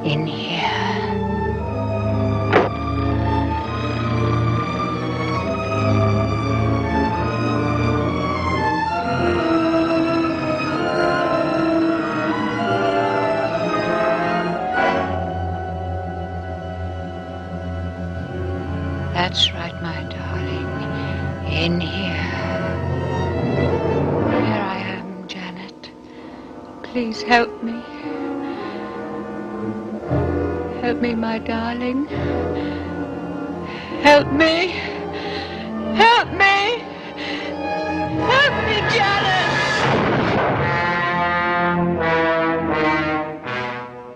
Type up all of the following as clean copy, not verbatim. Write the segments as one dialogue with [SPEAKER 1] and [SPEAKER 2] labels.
[SPEAKER 1] in here. That's right, my darling. In here. Here I am, Janet. Please help me. Help me, my darling. Help me. Help me. Help me, Janet.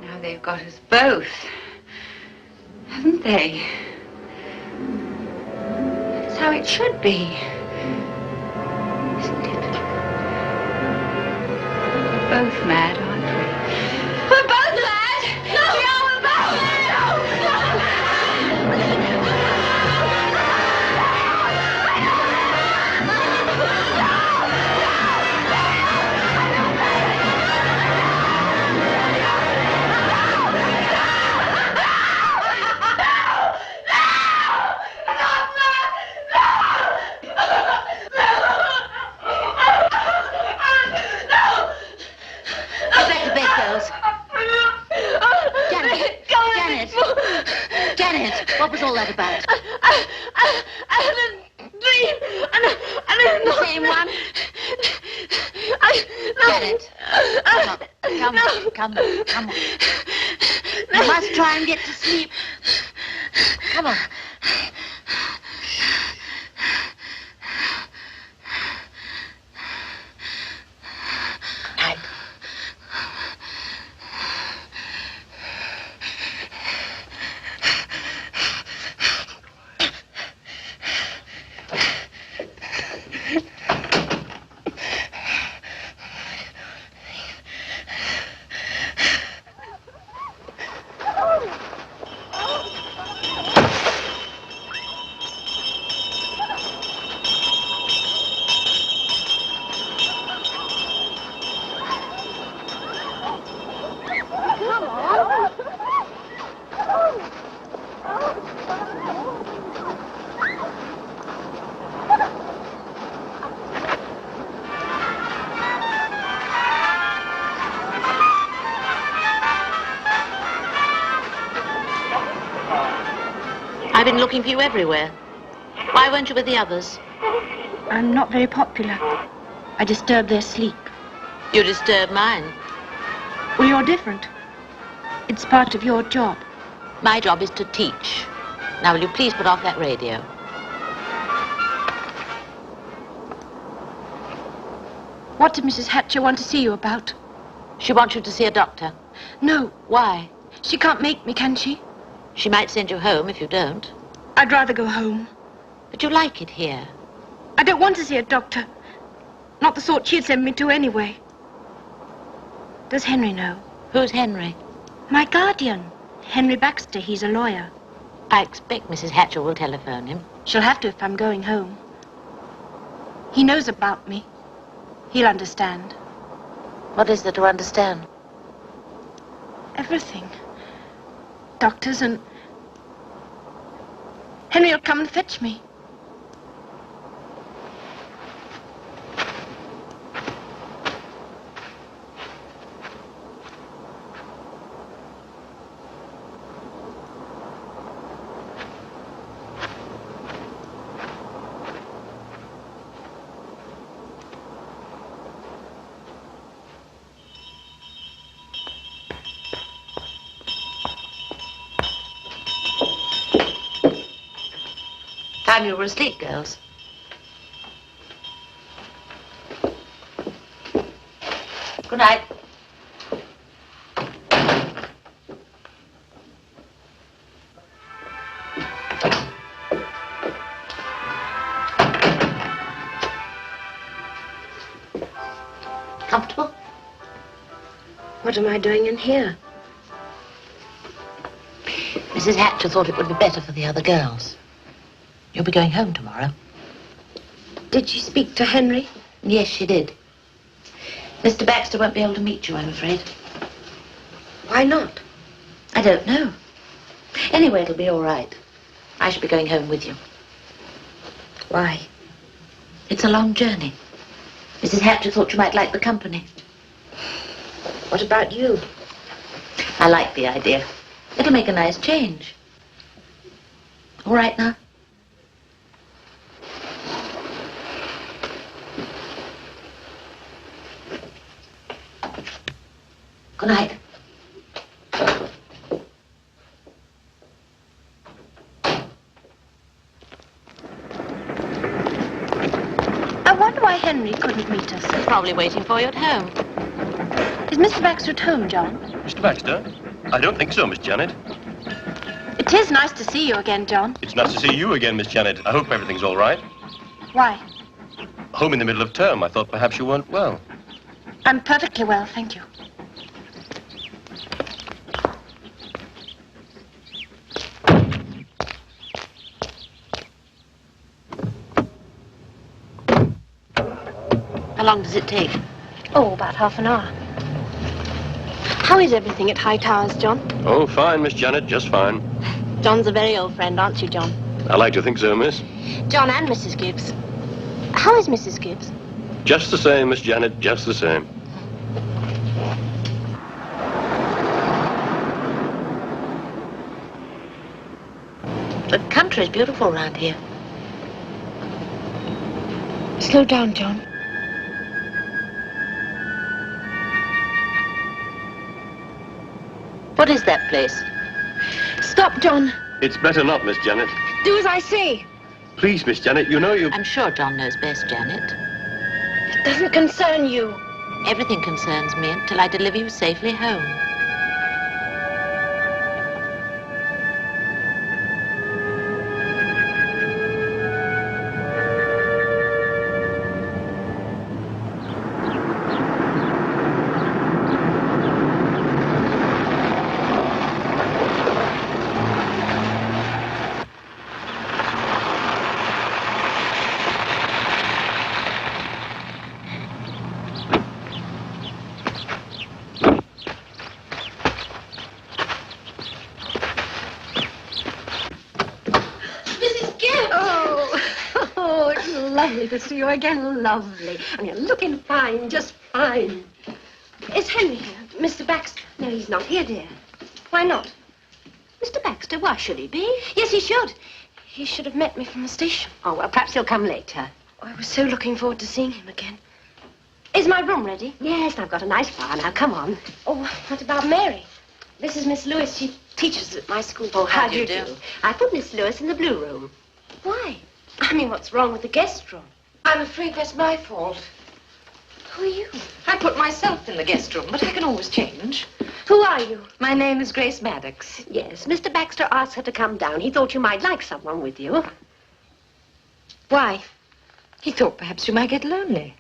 [SPEAKER 1] Now they've got us both. Haven't they? That's how it should be. Isn't it? We're both mad, aren't we? We're both mad! No! We are, we're both mad!
[SPEAKER 2] What was all that about?
[SPEAKER 3] I had a dream, and I
[SPEAKER 2] The same one? Janet, come on. You must try and get to sleep. Come on. I've been looking for you everywhere. Why weren't you with the others?
[SPEAKER 4] I'm not very popular. I disturb their sleep.
[SPEAKER 2] You disturbed mine.
[SPEAKER 4] Well, you're different. It's part of your job.
[SPEAKER 2] My job is to teach. Now, will you please put off that radio?
[SPEAKER 4] What did Mrs. Hatcher want to see you about?
[SPEAKER 2] She wants you to see a doctor.
[SPEAKER 4] No.
[SPEAKER 2] Why?
[SPEAKER 4] She can't make me, can she?
[SPEAKER 2] She might send you home if you don't.
[SPEAKER 4] I'd rather go home.
[SPEAKER 2] But you like it here.
[SPEAKER 4] I don't want to see a doctor. Not the sort she'd send me to anyway. Does Henry know?
[SPEAKER 2] Who's Henry?
[SPEAKER 4] My guardian. Henry Baxter. He's a lawyer.
[SPEAKER 2] I expect Mrs. Hatcher will telephone him.
[SPEAKER 4] She'll have to if I'm going home. He knows about me. He'll understand.
[SPEAKER 2] What is there to understand?
[SPEAKER 4] Everything. Doctors and... Henry will come and fetch me.
[SPEAKER 2] Time you were asleep, girls. Good night. Comfortable?
[SPEAKER 4] What am I doing in here?
[SPEAKER 2] Mrs. Hatcher thought it would be better for the other girls. You'll be going home tomorrow.
[SPEAKER 4] Did she speak to Henry?
[SPEAKER 2] Yes, she did. Mr. Baxter won't be able to meet you, I'm afraid.
[SPEAKER 4] Why not?
[SPEAKER 2] I don't know. Anyway, it'll be all right. I shall be going home with you.
[SPEAKER 4] Why?
[SPEAKER 2] It's a long journey. Mrs. Hatcher thought you might like the company.
[SPEAKER 4] What about you?
[SPEAKER 2] I like the idea. It'll make a nice change. All right now? Good night.
[SPEAKER 4] I wonder why Henry couldn't meet us.
[SPEAKER 2] He's probably waiting for you at home.
[SPEAKER 4] Is Mr. Baxter at home, John?
[SPEAKER 5] Mr. Baxter? I don't think so, Miss Janet.
[SPEAKER 4] It is nice to see you again, John.
[SPEAKER 5] It's nice to see you again, Miss Janet. I hope everything's all right.
[SPEAKER 4] Why?
[SPEAKER 5] Home in the middle of term. I thought perhaps you weren't well.
[SPEAKER 4] I'm perfectly well, thank you.
[SPEAKER 2] How long does it take?
[SPEAKER 4] Oh, about half an hour. How is everything at High Towers, John?
[SPEAKER 5] Oh, fine, Miss Janet, just fine.
[SPEAKER 4] John's a very old friend, aren't you, John?
[SPEAKER 5] I like to think so, miss.
[SPEAKER 4] John and Mrs. Gibbs. How is Mrs. Gibbs?
[SPEAKER 5] Just the same, Miss Janet, just the same.
[SPEAKER 2] The country's beautiful around here.
[SPEAKER 4] Slow down, John.
[SPEAKER 2] What is that place?
[SPEAKER 4] Stop, John.
[SPEAKER 5] It's better not, Miss Janet.
[SPEAKER 4] Do as I say.
[SPEAKER 5] Please, Miss Janet, you know you...
[SPEAKER 2] I'm sure John knows best, Janet.
[SPEAKER 4] It doesn't concern you.
[SPEAKER 2] Everything concerns me until I deliver you safely home.
[SPEAKER 3] Lovely to see you again, lovely. And you're looking fine, just fine.
[SPEAKER 4] Is Henry here? Mr. Baxter?
[SPEAKER 3] No, he's not here, dear.
[SPEAKER 4] Why not?
[SPEAKER 3] Mr. Baxter, why should he be?
[SPEAKER 4] Yes, he should. He should have met me from the station.
[SPEAKER 3] Oh, well, perhaps he'll come later.
[SPEAKER 4] I was so looking forward to seeing him again. Is my room ready?
[SPEAKER 3] Yes, I've got a nice fire now. Come on.
[SPEAKER 4] Oh, what about Mary? This is Miss Lewis. She teaches at my school.
[SPEAKER 3] Oh, how do you do? I put Miss Lewis in the blue room.
[SPEAKER 4] Why? I mean, what's wrong with the guest room?
[SPEAKER 6] I'm afraid that's my fault.
[SPEAKER 4] Who are you?
[SPEAKER 6] I put myself in the guest room, but I can always change.
[SPEAKER 4] Who are you?
[SPEAKER 6] My name is Grace Maddox.
[SPEAKER 3] Yes, Mr. Baxter asked her to come down. He thought you might like someone with you.
[SPEAKER 4] Why?
[SPEAKER 6] He thought perhaps you might get lonely.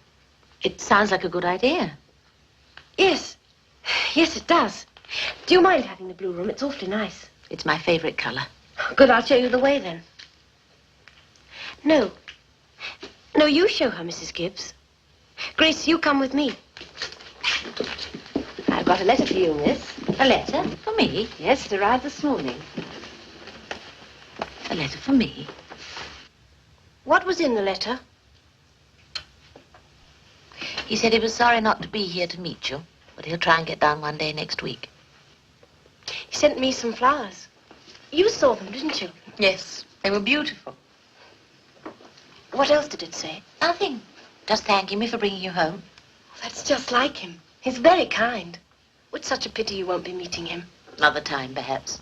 [SPEAKER 2] It sounds like a good idea.
[SPEAKER 4] Yes. Yes, it does. Do you mind having the blue room? It's awfully nice.
[SPEAKER 2] It's my favorite color.
[SPEAKER 4] Good, I'll show you the way then. No. No, you show her, Mrs. Gibbs. Grace, you come with me.
[SPEAKER 3] I've got a letter for you, miss.
[SPEAKER 2] A letter for me?
[SPEAKER 3] Yes, it arrived this morning.
[SPEAKER 2] A letter for me?
[SPEAKER 4] What was in the letter?
[SPEAKER 2] He said he was sorry not to be here to meet you, but he'll try and get down one day next week.
[SPEAKER 4] He sent me some flowers. You saw them, didn't you?
[SPEAKER 6] Yes, they were beautiful.
[SPEAKER 4] What else did it say?
[SPEAKER 2] Nothing. Just thanking me for bringing you home.
[SPEAKER 4] That's just like him. He's very kind. It's such a pity you won't be meeting him.
[SPEAKER 2] Another time, perhaps.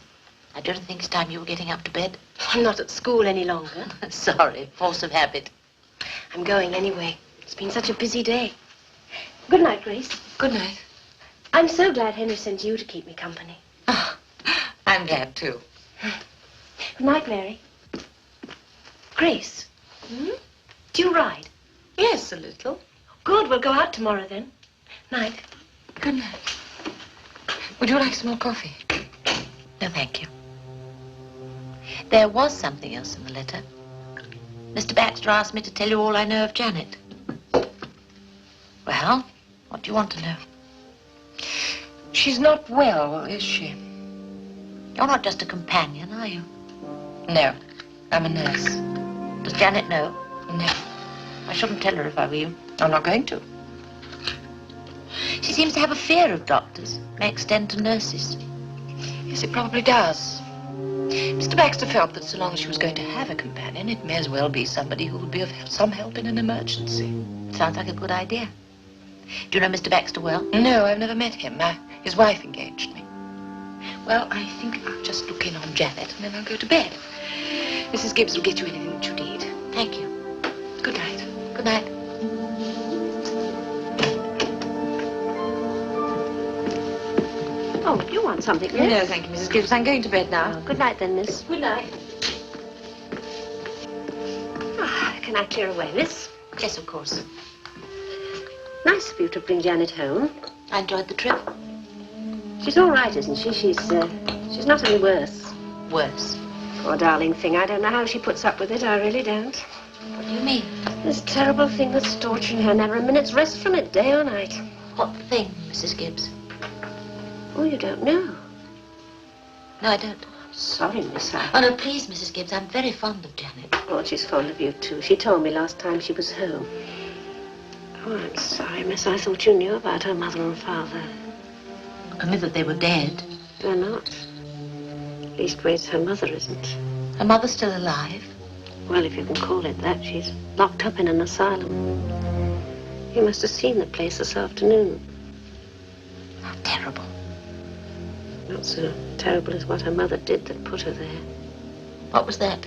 [SPEAKER 2] I don't think it's time you were getting up to bed.
[SPEAKER 4] I'm not at school any longer.
[SPEAKER 2] Sorry, force of habit.
[SPEAKER 4] I'm going anyway. It's been such a busy day. Good night, Grace.
[SPEAKER 6] Good night.
[SPEAKER 4] I'm so glad Henry sent you to keep me company.
[SPEAKER 6] Oh, I'm glad, too.
[SPEAKER 4] Good night, Mary. Grace.
[SPEAKER 6] Hmm?
[SPEAKER 4] Do you ride?
[SPEAKER 6] Yes, a little.
[SPEAKER 4] Good, we'll go out tomorrow then. Night.
[SPEAKER 6] Good night. Would you like some more coffee?
[SPEAKER 2] No, thank you. There was something else in the letter. Mr. Baxter asked me to tell you all I know of Janet. Well, what do you want to know?
[SPEAKER 6] She's not well, is she?
[SPEAKER 2] You're not just a companion, are you?
[SPEAKER 6] No, I'm a nurse.
[SPEAKER 2] Does Janet know?
[SPEAKER 6] No,
[SPEAKER 2] I shouldn't tell her if I were you.
[SPEAKER 6] I'm not going to.
[SPEAKER 2] She seems to have a fear of doctors. May extend to nurses.
[SPEAKER 6] Yes, it probably does. Mr. Baxter felt that so long as she was going to have a companion, it may as well be somebody who would be of some help in an emergency.
[SPEAKER 2] Sounds like a good idea. Do you know Mr. Baxter well?
[SPEAKER 6] No, I've never met him. His wife engaged me. Well, I think I'll just look in on Janet and then I'll go to bed. Mrs. Gibbs will get you anything that you need.
[SPEAKER 2] Thank you.
[SPEAKER 6] Good night.
[SPEAKER 2] Good night.
[SPEAKER 4] Oh, you want something, miss?
[SPEAKER 6] No, thank you, Mrs. Gibbs. I'm going to bed now.
[SPEAKER 4] Oh, good night then, miss.
[SPEAKER 6] Good night.
[SPEAKER 4] Can I clear away, miss?
[SPEAKER 2] Yes, of course.
[SPEAKER 4] Nice of you to bring Janet home.
[SPEAKER 2] I enjoyed the trip.
[SPEAKER 4] She's all right, isn't she? She's not any worse.
[SPEAKER 2] Worse.
[SPEAKER 4] Poor darling thing. I don't know how she puts up with it. I really don't.
[SPEAKER 2] What do you mean?
[SPEAKER 4] This terrible thing that's torturing her. Never a minute's rest from it, day or night.
[SPEAKER 2] What thing, Mrs. Gibbs?
[SPEAKER 4] Oh, you don't know?
[SPEAKER 2] No, I don't.
[SPEAKER 4] Sorry, miss.
[SPEAKER 2] Oh, no, please, Mrs. Gibbs. I'm very fond of Janet.
[SPEAKER 4] Oh, she's fond of you, too. She told me last time she was home. Oh, I'm sorry, miss. I thought you knew about her mother and father.
[SPEAKER 2] I knew that they were dead.
[SPEAKER 4] They're not. Leastways, her mother isn't.
[SPEAKER 2] Her mother's still alive.
[SPEAKER 4] Well, if you can call it that, she's locked up in an asylum. You must have seen the place this afternoon.
[SPEAKER 2] How terrible.
[SPEAKER 4] Not so terrible as what her mother did that put her there.
[SPEAKER 2] What was that?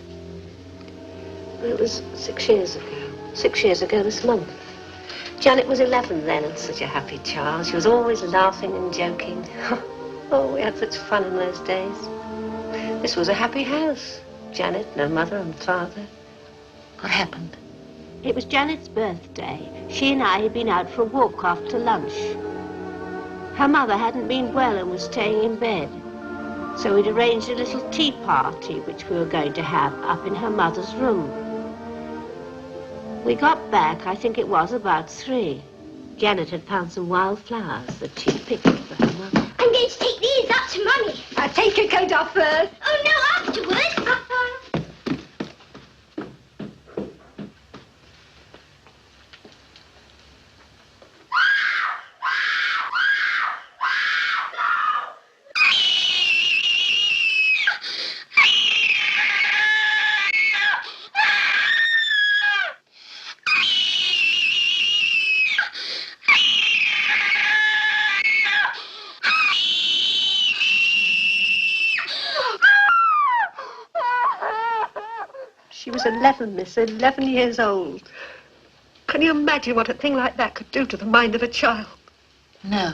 [SPEAKER 4] Well, it was 6 years ago. 6 years ago this month. Janet was 11 then, and such a happy child. She was always laughing and joking. Oh, we had such fun in those days. This was a happy house. Janet, no mother and father.
[SPEAKER 2] What happened?
[SPEAKER 7] It was Janet's birthday. She and I had been out for a walk after lunch. Her mother hadn't been well and was staying in bed. So we'd arranged a little tea party, which we were going to have up in her mother's room. We got back, I think it was about 3. Janet had found some wild flowers that she'd picked for her mother.
[SPEAKER 3] I'm going to take these up to Mummy.
[SPEAKER 4] I'll take your coat off first.
[SPEAKER 3] Oh, no, afterwards.
[SPEAKER 4] She was 11, miss, 11 years old. Can you imagine what a thing like that could do to the mind of a child?
[SPEAKER 2] No.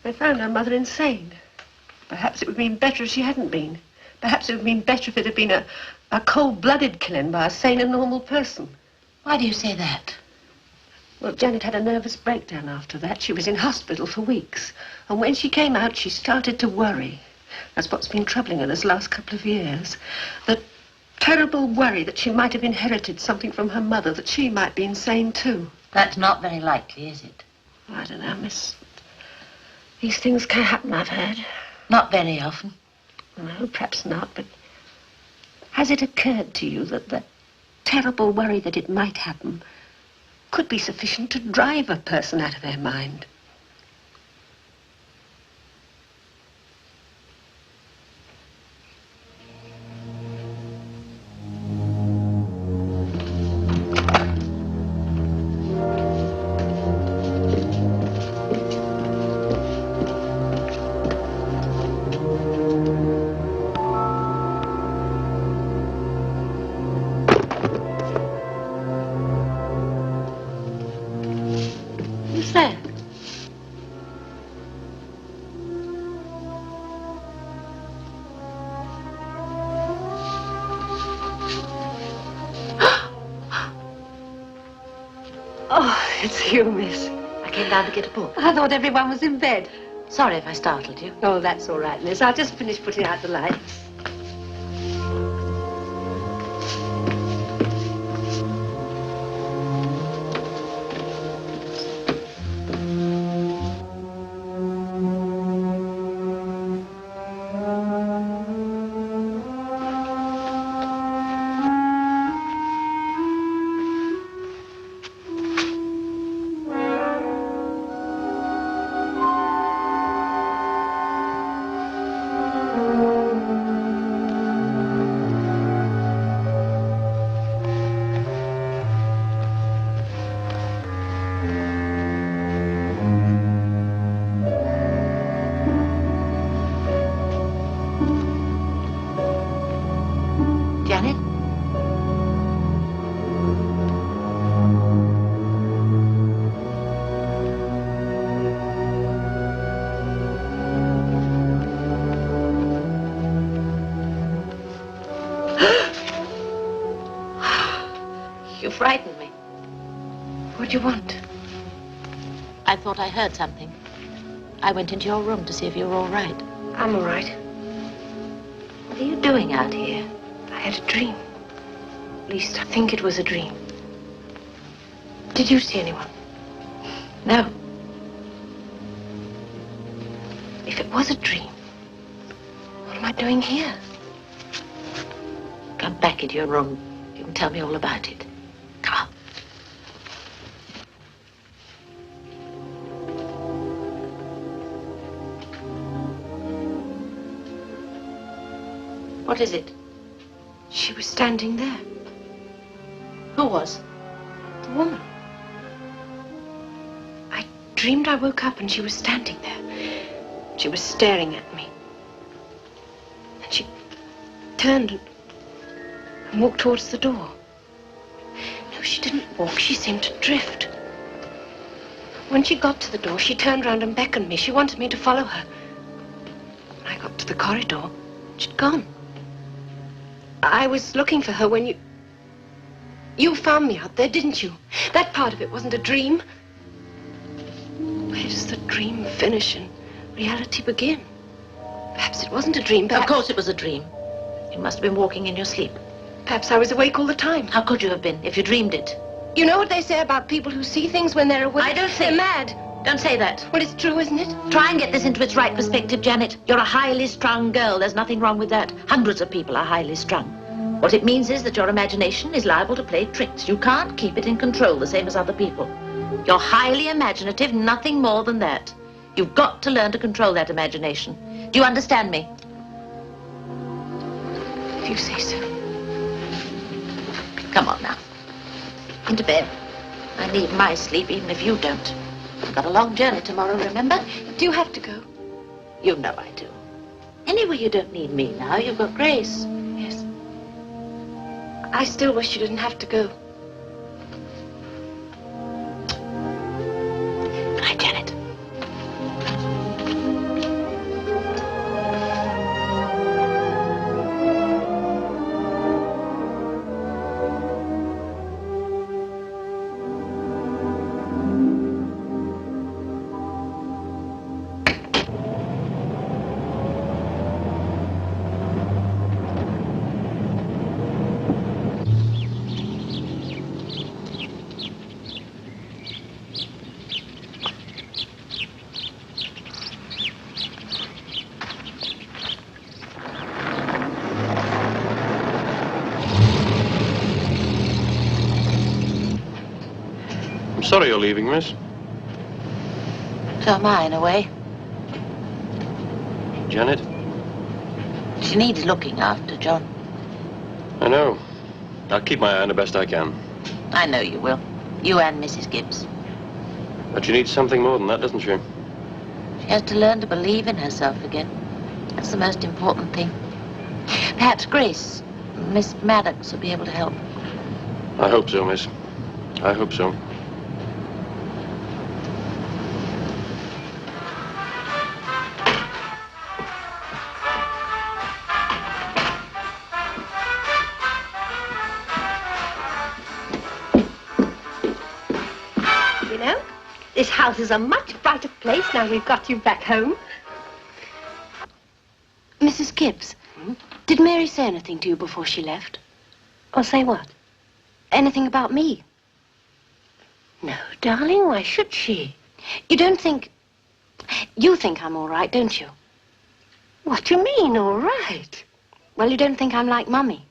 [SPEAKER 4] They found her mother insane. Perhaps it would have been better if she hadn't been. Perhaps it would have been better if it had been a cold-blooded killing by a sane and normal person.
[SPEAKER 2] Why do you say that?
[SPEAKER 4] Well, Janet had a nervous breakdown after that. She was in hospital for weeks. And when she came out, she started to worry. That's what's been troubling her this last couple of years. The terrible worry that she might have inherited something from her mother, that she might be insane too.
[SPEAKER 2] That's not very likely, is it?
[SPEAKER 4] I don't know, miss. These things can happen, I've heard.
[SPEAKER 2] Not very often.
[SPEAKER 4] No, perhaps not, but has it occurred to you that the terrible worry that it might happen could be sufficient to drive a person out of their mind? Who's there? Oh, it's you, miss.
[SPEAKER 2] I came down to get a book.
[SPEAKER 4] I thought everyone was in bed.
[SPEAKER 2] Sorry if I startled you.
[SPEAKER 4] Oh, that's all right, miss. I'll just finish putting out the lights.
[SPEAKER 6] What do you want?
[SPEAKER 2] I thought I heard something. I went into your room to see if you were all right.
[SPEAKER 6] I'm all right.
[SPEAKER 2] What are you doing out here?
[SPEAKER 6] I had a dream. At least I think it was a dream. Did you see anyone?
[SPEAKER 2] No.
[SPEAKER 6] If it was a dream, what am I doing here?
[SPEAKER 2] Come back into your room. You can tell me all about it. Come on. What is it?
[SPEAKER 6] She was standing there.
[SPEAKER 2] Who was?
[SPEAKER 6] The woman. I dreamed I woke up and she was standing there. She was staring at me. And she turned and walked towards the door. No, she didn't walk. She seemed to drift. When she got to the door, she turned round and beckoned me. She wanted me to follow her. When I got to the corridor, she'd gone. I was looking for her when you found me out there, didn't you? That part of it wasn't a dream. Where does the dream finish and reality begin? Perhaps it wasn't a dream.
[SPEAKER 2] Of course it was a dream. You must have been walking in your sleep.
[SPEAKER 6] Perhaps I was awake all the time.
[SPEAKER 2] How could you have been if you dreamed it?
[SPEAKER 6] You know what they say about people who see things when they're awake?
[SPEAKER 2] I don't
[SPEAKER 6] They're
[SPEAKER 2] think-
[SPEAKER 6] mad.
[SPEAKER 2] Don't say that.
[SPEAKER 6] Well, it's true, isn't it?
[SPEAKER 2] Try and get this into its right perspective, Janet. You're a highly strung girl. There's nothing wrong with that. Hundreds of people are highly strung. What it means is that your imagination is liable to play tricks. You can't keep it in control the same as other people. You're highly imaginative, nothing more than that. You've got to learn to control that imagination. Do you understand me?
[SPEAKER 6] If you say so.
[SPEAKER 2] Come on now. Into bed. I need my sleep even if you don't. I've got a long journey tomorrow, remember?
[SPEAKER 6] Do you have to go?
[SPEAKER 2] You know I do. Anyway, you don't need me now. You've got Grace.
[SPEAKER 6] Yes. I still wish you didn't have to go.
[SPEAKER 2] Good night, Janet.
[SPEAKER 5] I'm sorry you're leaving, miss.
[SPEAKER 2] So am I, in a way.
[SPEAKER 5] Janet?
[SPEAKER 2] She needs looking after, John.
[SPEAKER 5] I know. I'll keep my eye on her best I can.
[SPEAKER 2] I know you will. You and Mrs. Gibbs.
[SPEAKER 5] But she needs something more than that, doesn't she?
[SPEAKER 2] She has to learn to believe in herself again. That's the most important thing. Perhaps Grace, Miss Maddox, will be able to help.
[SPEAKER 5] I hope so, miss. I hope so.
[SPEAKER 4] You know, this house is a much brighter place now we've got you back home.
[SPEAKER 6] Mrs. Gibbs, did Mary say anything to you before she left?
[SPEAKER 4] Or say what?
[SPEAKER 6] Anything about me?
[SPEAKER 4] No, darling, why should she?
[SPEAKER 6] You don't think... You think I'm all right, don't you?
[SPEAKER 4] What do you mean, all right?
[SPEAKER 6] Well, you don't think I'm like Mummy?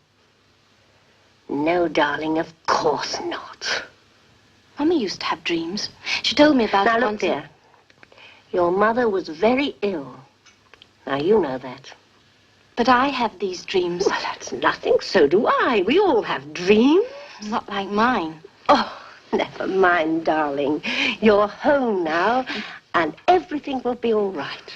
[SPEAKER 4] No, darling, of course not.
[SPEAKER 6] Mummy used to have dreams. She told me about
[SPEAKER 4] Now,
[SPEAKER 6] it
[SPEAKER 4] look,
[SPEAKER 6] once.
[SPEAKER 4] dear. Your mother was very ill. Now, you know that.
[SPEAKER 6] But I have these dreams.
[SPEAKER 4] Well, that's nothing. So do I. We all have dreams.
[SPEAKER 6] Not like mine.
[SPEAKER 4] Oh, never mind, darling. You're home now, and everything will be all right.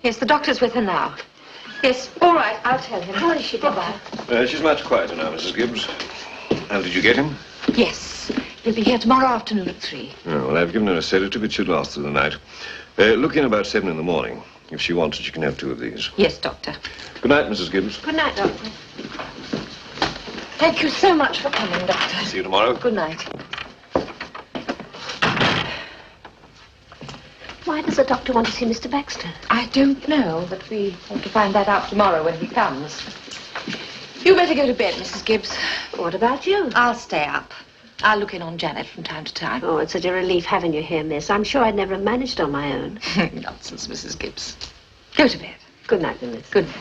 [SPEAKER 6] Yes, the doctor's with her now. Yes, all right, I'll tell him.
[SPEAKER 4] How is she, Doctor?
[SPEAKER 5] She's much quieter now, Mrs. Gibbs. How did you get him?
[SPEAKER 6] Yes. He'll be here tomorrow afternoon at 3.
[SPEAKER 5] Oh, well, I've given her a sedative. It should last through the night. Look in about 7 in the morning. If she wants it, she can have 2 of these.
[SPEAKER 6] Yes, Doctor.
[SPEAKER 5] Good night, Mrs. Gibbs.
[SPEAKER 4] Good night, Doctor.
[SPEAKER 6] Thank you so much for coming, Doctor.
[SPEAKER 5] See you tomorrow.
[SPEAKER 6] Good night.
[SPEAKER 4] Why does the doctor want to see Mr. Baxter?
[SPEAKER 6] I don't know, but we want to find that out tomorrow when he comes. You better go to bed, Mrs. Gibbs.
[SPEAKER 4] What about you?
[SPEAKER 6] I'll stay up. I'll look in on Janet from time to time.
[SPEAKER 4] Oh, it's such a relief having you here, miss. I'm sure I'd never have managed on my own.
[SPEAKER 6] Nonsense, Mrs. Gibbs. Go to bed.
[SPEAKER 4] Good night, miss.
[SPEAKER 6] Good night.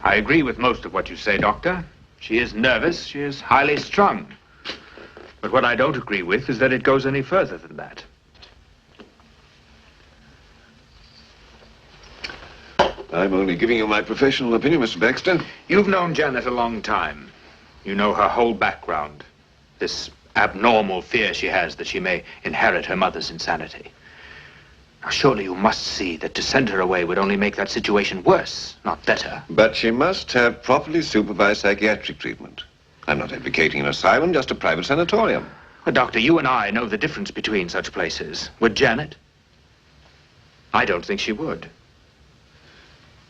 [SPEAKER 8] I agree with most of what you say, Doctor. She is nervous, she is highly strung. But what I don't agree with is that it goes any further than that.
[SPEAKER 5] I'm only giving you my professional opinion, Mr. Baxter.
[SPEAKER 8] You've known Janet a long time. You know her whole background. This abnormal fear she has that she may inherit her mother's insanity. Now, surely you must see that to send her away would only make that situation worse, not better.
[SPEAKER 5] But she must have properly supervised psychiatric treatment. I'm not advocating an asylum, just a private sanatorium.
[SPEAKER 8] Well, Doctor, you and I know the difference between such places. Would Janet? I don't think she would.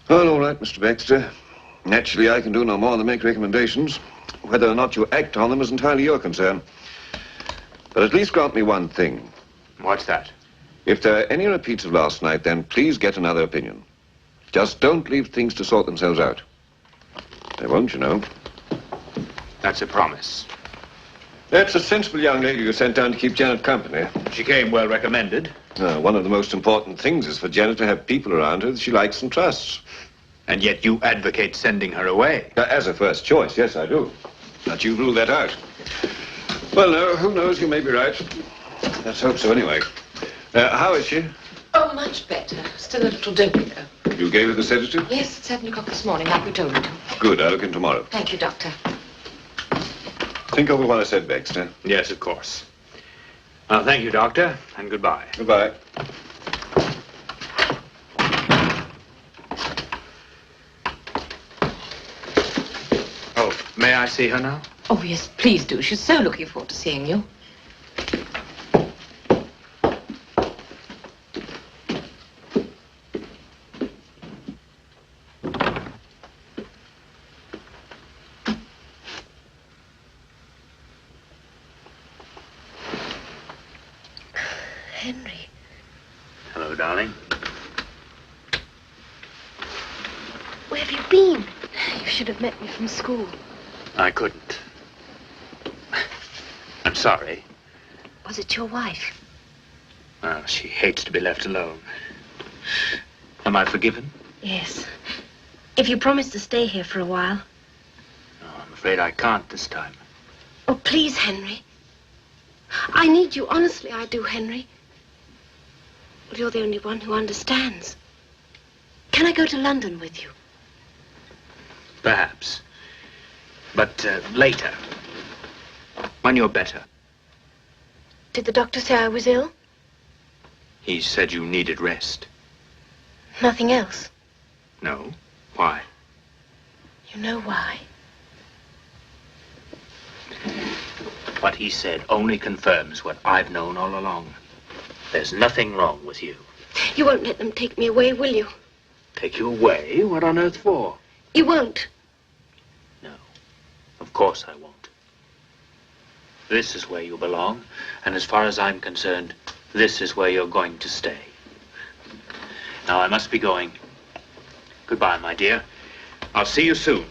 [SPEAKER 5] Well, all right, Mr. Baxter. Naturally, I can do no more than make recommendations. Whether or not you act on them is entirely your concern. But at least grant me one thing.
[SPEAKER 8] What's that?
[SPEAKER 5] If there are any repeats of last night, then please get another opinion. Just don't leave things to sort themselves out. They won't, you know.
[SPEAKER 8] That's a promise.
[SPEAKER 5] That's a sensible young lady you sent down to keep Janet company.
[SPEAKER 8] She came well recommended.
[SPEAKER 5] One of the most important things is for Janet to have people around her that she likes and trusts.
[SPEAKER 8] And yet you advocate sending her away.
[SPEAKER 5] As a first choice, yes, I do. But you rule that out. Well, no, who knows? You may be right. Let's hope so, anyway. How is she?
[SPEAKER 6] Oh, much better. Still a little dopey, though.
[SPEAKER 5] You gave her the sedative?
[SPEAKER 6] Yes, at 7 o'clock this morning, like we told me to.
[SPEAKER 5] Good, I'll look in tomorrow.
[SPEAKER 6] Thank you, Doctor.
[SPEAKER 5] Think over what I said, Baxter.
[SPEAKER 8] Yes, of course. Well, thank you, Doctor, and goodbye.
[SPEAKER 5] Goodbye.
[SPEAKER 8] Oh, may I see her now?
[SPEAKER 6] Oh, yes, please do. She's so looking forward to seeing you.
[SPEAKER 4] Henry.
[SPEAKER 8] Hello, darling.
[SPEAKER 4] Where have you been? You should have met me from school.
[SPEAKER 8] I couldn't. I'm sorry.
[SPEAKER 4] Was it your wife?
[SPEAKER 8] Well, she hates to be left alone. Am I forgiven?
[SPEAKER 4] Yes. If you promise to stay here for a while.
[SPEAKER 8] No, I'm afraid I can't this time.
[SPEAKER 4] Oh, please, Henry. I need you. Honestly, I do, Henry. Well, you're the only one who understands. Can I go to London with you?
[SPEAKER 8] Perhaps. But later. When you're better.
[SPEAKER 4] Did the doctor say I was ill?
[SPEAKER 8] He said you needed rest.
[SPEAKER 4] Nothing else?
[SPEAKER 8] No. Why?
[SPEAKER 4] You know why.
[SPEAKER 8] What he said only confirms what I've known all along. There's nothing wrong with you.
[SPEAKER 4] You won't let them take me away, will you?
[SPEAKER 8] Take you away? What on earth for?
[SPEAKER 4] You won't.
[SPEAKER 8] No. Of course I won't. This is where you belong, and as far as I'm concerned, this is where you're going to stay. Now, I must be going. Goodbye, my dear. I'll see you soon.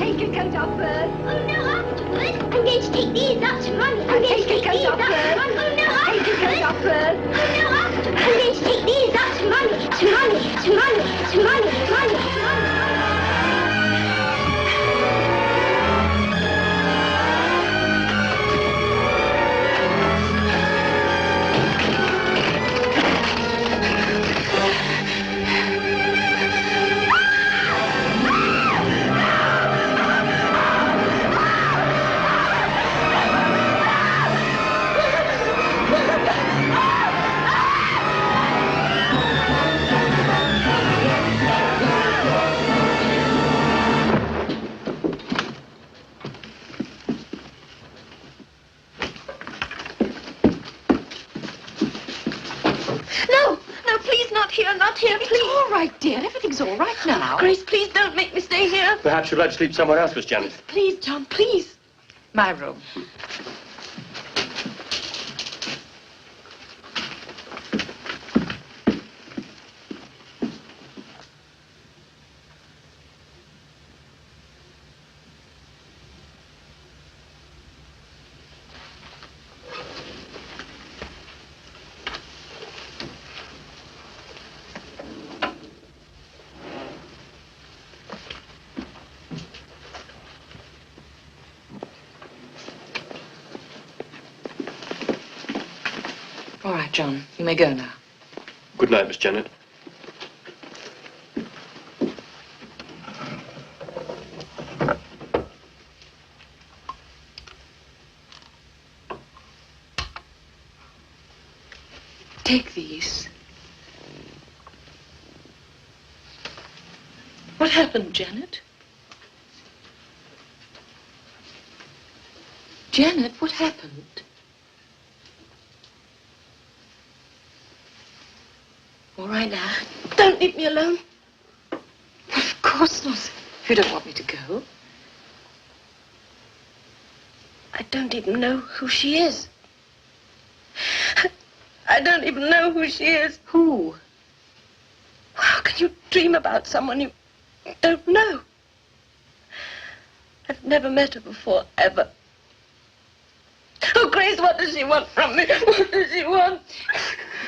[SPEAKER 3] Take your coat off first.
[SPEAKER 7] Oh, no, afterwards. I'm going to take these up to Mummy. I'm going
[SPEAKER 3] Take
[SPEAKER 7] to
[SPEAKER 3] your
[SPEAKER 7] take
[SPEAKER 3] coat
[SPEAKER 7] these
[SPEAKER 3] off
[SPEAKER 7] up to
[SPEAKER 3] first.
[SPEAKER 7] Mummy. Oh, no,
[SPEAKER 3] Take your coat
[SPEAKER 7] afterwards.
[SPEAKER 3] off first.
[SPEAKER 7] Oh, no, afterwards. I'm going to take these up to Mummy. To Mummy. To Mummy. To Mummy. Mummy. Mummy.
[SPEAKER 6] Not here, please.
[SPEAKER 2] It's all right, dear. Everything's all right now.
[SPEAKER 6] Grace, please don't make me stay here.
[SPEAKER 9] Perhaps you'd like to sleep somewhere else, Miss Janet.
[SPEAKER 6] Please, John, please.
[SPEAKER 2] My room. All right, John. You may go now.
[SPEAKER 9] Good night, Miss Janet.
[SPEAKER 2] Take these. What happened, Janet? Janet, what happened? All right now.
[SPEAKER 6] Don't leave me alone.
[SPEAKER 2] Of course not. If you don't want me to go.
[SPEAKER 6] I don't even know who she is. I don't even know who she is.
[SPEAKER 2] Who?
[SPEAKER 6] How can you dream about someone you don't know? I've never met her before, ever. Oh, Grace, what does she want from me? What does she want?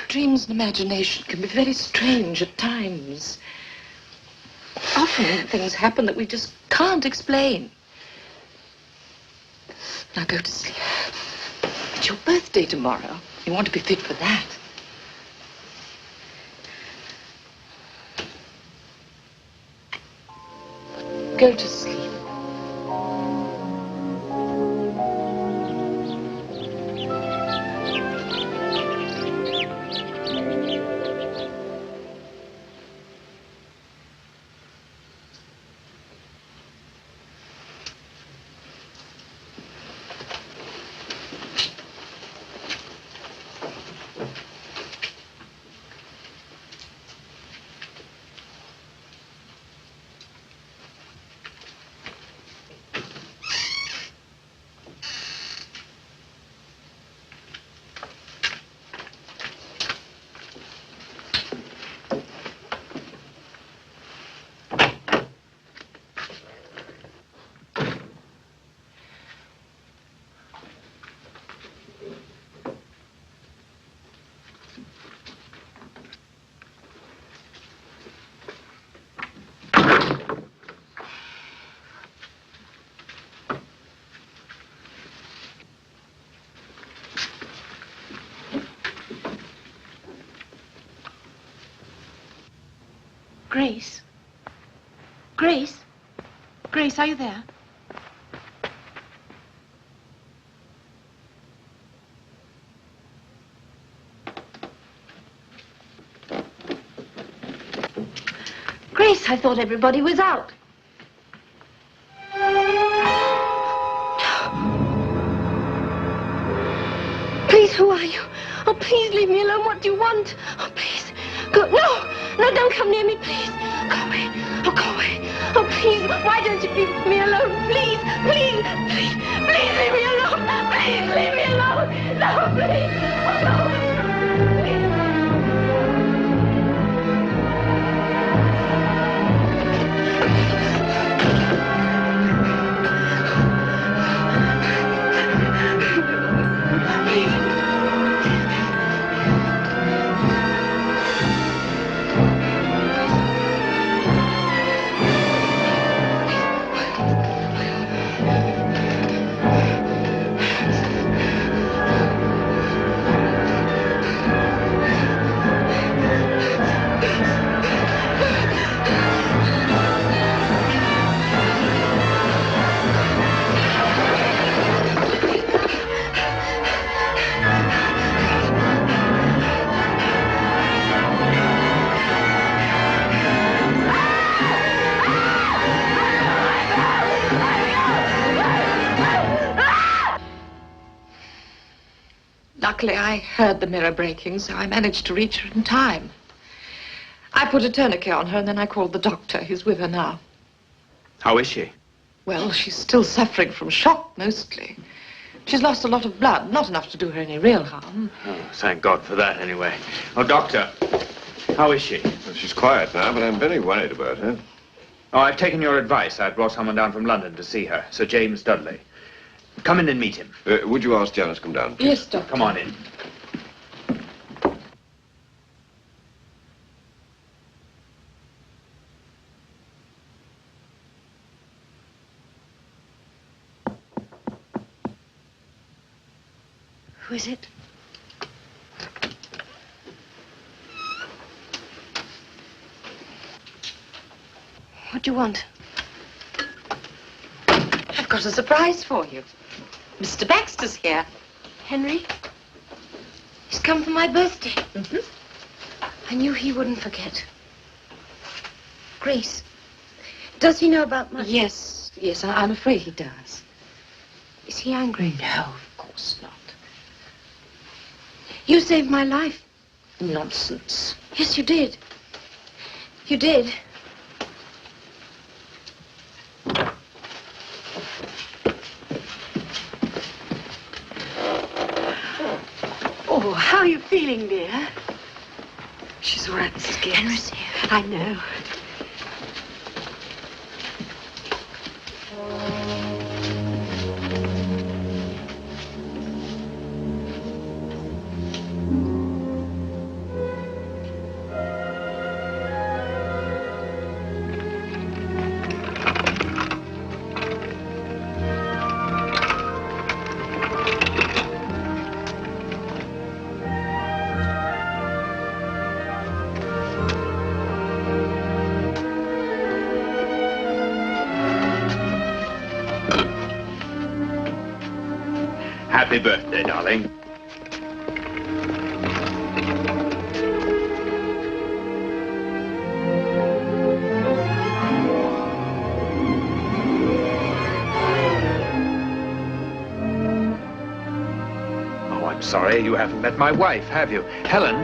[SPEAKER 2] Dreams and imagination can be very strange at times. Often things happen that we just can't explain. Now go to sleep. It's your birthday tomorrow. You want to be fit for that. Go to sleep.
[SPEAKER 6] Grace? Grace? Grace, are you there? Grace, I thought everybody was out. Please, who are you? Oh, please leave me alone. What do you want? Oh, please. Go. No, don't come near me, please. Go away. Oh, go away. Oh, please, why don't you leave me alone? Please, please, please, please leave me alone. Please leave me alone. No, please. Oh, go away. Please.
[SPEAKER 10] Luckily, I heard the mirror breaking, so I managed to reach her in time. I put a tourniquet on her, and then I called the doctor. He's with her now.
[SPEAKER 8] How is she?
[SPEAKER 10] Well, she's still suffering from shock, mostly. She's lost a lot of blood, not enough to do her any real harm.
[SPEAKER 8] Oh, thank God for that, anyway. Oh, Doctor, how is she?
[SPEAKER 5] Well, she's quiet now, but I'm very worried about her.
[SPEAKER 8] Oh, I've taken your advice. I brought someone down from London to see her, Sir James Dudley. Come in and meet him.
[SPEAKER 5] Would you ask Janet to come down, please?
[SPEAKER 10] Yes, Doctor.
[SPEAKER 8] Come on in.
[SPEAKER 6] Who is it? What do you want?
[SPEAKER 10] I've got a surprise for you. Mr. Baxter's here.
[SPEAKER 6] Henry? He's come for my birthday. I knew he wouldn't forget. Grace, does he know about my...
[SPEAKER 10] Yes, I'm afraid he does.
[SPEAKER 6] Is he angry?
[SPEAKER 10] No, of course not.
[SPEAKER 6] You saved my life.
[SPEAKER 10] Nonsense.
[SPEAKER 6] Yes, you did. You did. Oh, how are you feeling, dear?
[SPEAKER 10] She's all right, Mrs. Gibbs.
[SPEAKER 6] Henry's here. I know.
[SPEAKER 8] Happy birthday, darling. Oh, I'm sorry. You haven't met my wife, have you? Helen?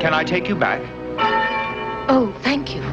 [SPEAKER 8] Can I take you back?
[SPEAKER 2] Oh, thank you.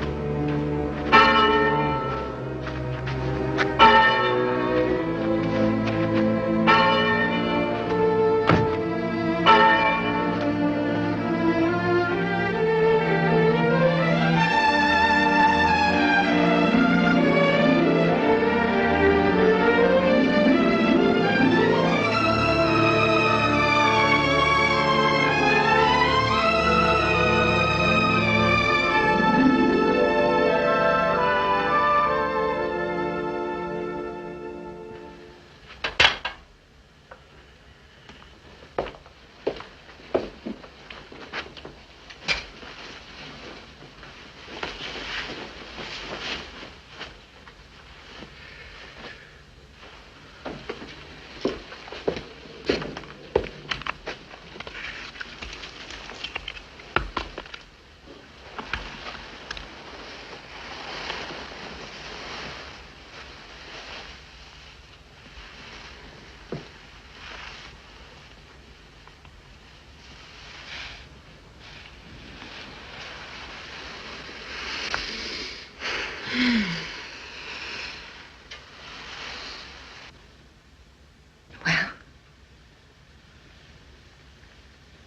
[SPEAKER 2] Well,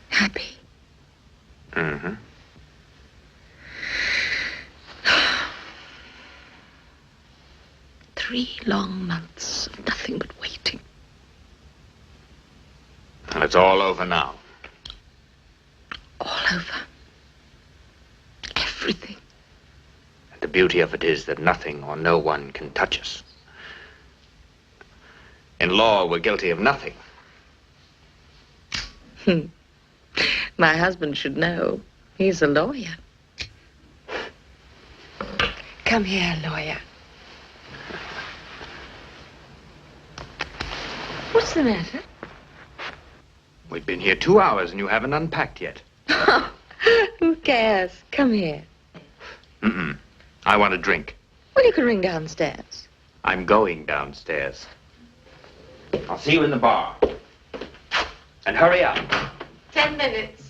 [SPEAKER 2] happy.
[SPEAKER 8] Mm-hmm.
[SPEAKER 2] Three long months of nothing but waiting.
[SPEAKER 8] And it's all over now.
[SPEAKER 2] All over. Everything.
[SPEAKER 8] And the beauty of it is that nothing or no one can touch us. In law, we're guilty of nothing.
[SPEAKER 2] My husband should know. He's a lawyer. Come here, lawyer. What's the matter?
[SPEAKER 8] We've been here 2 hours and you haven't unpacked yet.
[SPEAKER 2] Who cares? Come here.
[SPEAKER 8] Mm-mm. I want a drink.
[SPEAKER 2] Well, you can ring downstairs.
[SPEAKER 8] I'm going downstairs. I'll see you in the bar. And hurry up.
[SPEAKER 10] 10 minutes.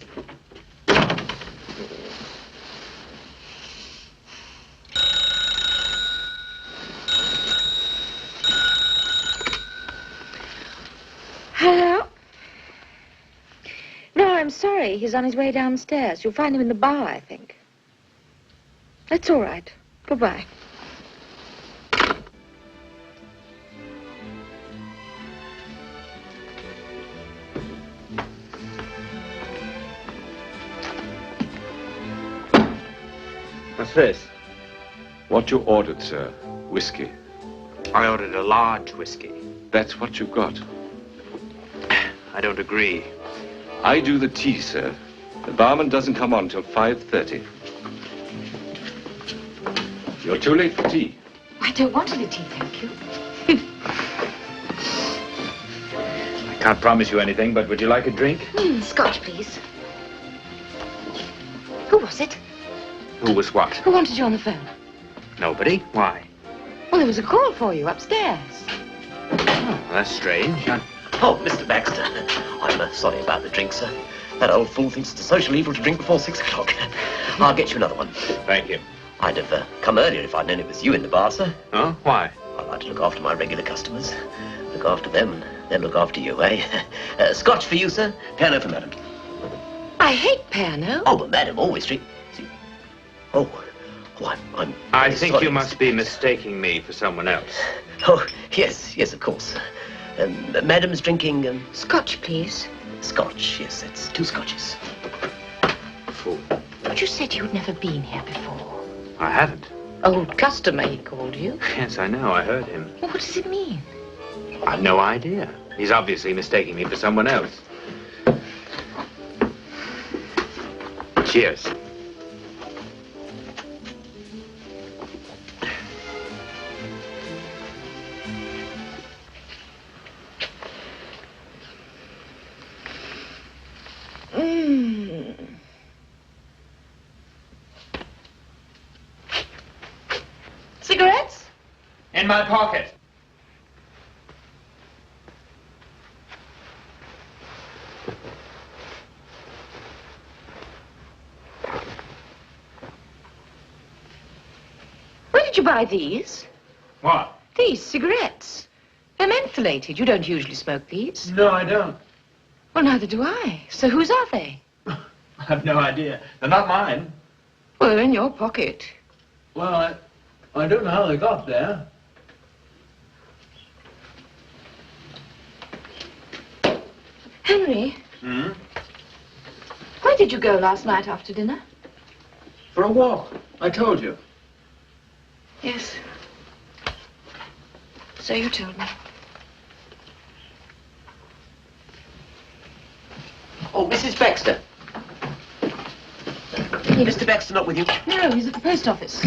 [SPEAKER 2] Hello? No, I'm sorry. He's on his way downstairs. You'll find him in the bar, I think. That's all right. Goodbye.
[SPEAKER 8] What's this?
[SPEAKER 5] What you ordered, sir. Whiskey.
[SPEAKER 8] I ordered a large whiskey.
[SPEAKER 5] That's what you got.
[SPEAKER 8] I don't agree.
[SPEAKER 5] I do the tea, sir. The barman doesn't come on till 5:30. You're too late for tea.
[SPEAKER 10] I don't want any tea, thank you.
[SPEAKER 8] I can't promise you anything, but would you like a drink?
[SPEAKER 2] Scotch, please. Who was it?
[SPEAKER 8] Who was what?
[SPEAKER 2] Who wanted you on the phone?
[SPEAKER 8] Nobody. Why?
[SPEAKER 2] Well, there was a call for you upstairs.
[SPEAKER 8] Oh, that's strange.
[SPEAKER 11] Oh, Mr. Baxter, I'm sorry about the drink, sir. That old fool thinks it's a social evil to drink before 6 o'clock. I'll get you another one.
[SPEAKER 8] Thank you.
[SPEAKER 11] I'd have come earlier if I'd known it was you in the bar, sir.
[SPEAKER 8] Oh, why?
[SPEAKER 11] I like to look after my regular customers. Look after them, and then look after you, eh? Scotch for you, sir. Piano for madam.
[SPEAKER 2] I hate piano.
[SPEAKER 11] Oh, but madam, always treat... Oh, I'm
[SPEAKER 8] I
[SPEAKER 11] very
[SPEAKER 8] think
[SPEAKER 11] sorry,
[SPEAKER 8] you must be mistaking me for someone else.
[SPEAKER 11] Oh, yes, of course. Madam's drinking...
[SPEAKER 2] Scotch, please.
[SPEAKER 11] Scotch, yes, that's 2 scotches.
[SPEAKER 8] Fool.
[SPEAKER 2] But you said you'd never been here before.
[SPEAKER 8] I haven't.
[SPEAKER 2] Old customer, he called you.
[SPEAKER 8] Yes, I know. I heard him.
[SPEAKER 2] Well, what does it mean?
[SPEAKER 8] I've no idea. He's obviously mistaking me for someone else. Cheers.
[SPEAKER 2] Cigarettes?
[SPEAKER 8] In my pocket.
[SPEAKER 2] did you buy these?
[SPEAKER 8] What?
[SPEAKER 2] These cigarettes. They're mentholated. You don't usually smoke these.
[SPEAKER 8] No, I don't.
[SPEAKER 2] Well, neither do I. So whose are they?
[SPEAKER 8] I have no idea. They're not mine.
[SPEAKER 2] Well, they're in your pocket.
[SPEAKER 8] Well, I don't know how they got there.
[SPEAKER 2] Henry,
[SPEAKER 8] Hmm?
[SPEAKER 2] where did you go last night after dinner?
[SPEAKER 8] For a walk. I told you.
[SPEAKER 2] Yes. So you told me.
[SPEAKER 11] Oh, Mrs. Baxter. Mr. Baxter not with you?
[SPEAKER 2] No, he's at the post office.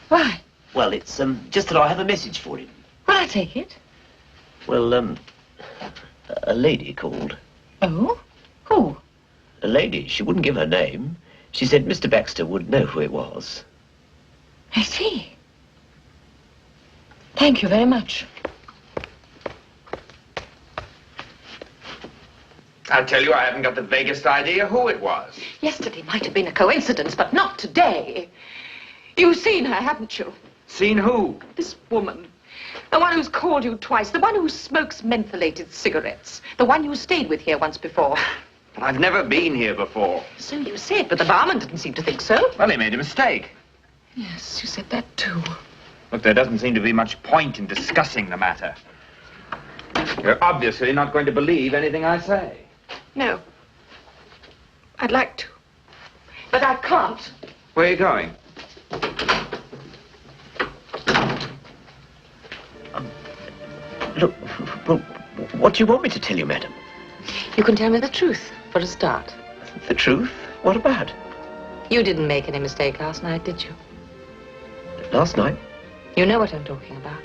[SPEAKER 2] Why?
[SPEAKER 11] Well, it's just that I have a message for him.
[SPEAKER 2] Well, I take it.
[SPEAKER 11] Well, a lady called.
[SPEAKER 2] Oh? Who?
[SPEAKER 11] A lady. She wouldn't give her name. She said Mr. Baxter would know who it was.
[SPEAKER 2] I see. Thank you very much.
[SPEAKER 12] I'll tell you, I haven't got the vaguest idea who it was.
[SPEAKER 10] Yesterday might have been a coincidence, but not today. You've seen her, haven't you?
[SPEAKER 12] Seen who?
[SPEAKER 10] This woman. The one who's called you twice. The one who smokes mentholated cigarettes. The one you stayed with here once before.
[SPEAKER 12] But I've never been here before.
[SPEAKER 10] So you said, but the barman didn't seem to think so.
[SPEAKER 12] Well, he made a mistake.
[SPEAKER 10] Yes, you said that too.
[SPEAKER 12] Look, there doesn't seem to be much point in discussing the matter. You're obviously not going to believe anything I say.
[SPEAKER 10] No. I'd like to. But I can't.
[SPEAKER 12] Where are you going?
[SPEAKER 11] Look, well, what do you want me to tell you, madam?
[SPEAKER 10] You can tell me the truth, for a start.
[SPEAKER 11] The truth? What about?
[SPEAKER 10] You didn't make any mistake last night, did you?
[SPEAKER 11] Last night?
[SPEAKER 10] You know what I'm talking about.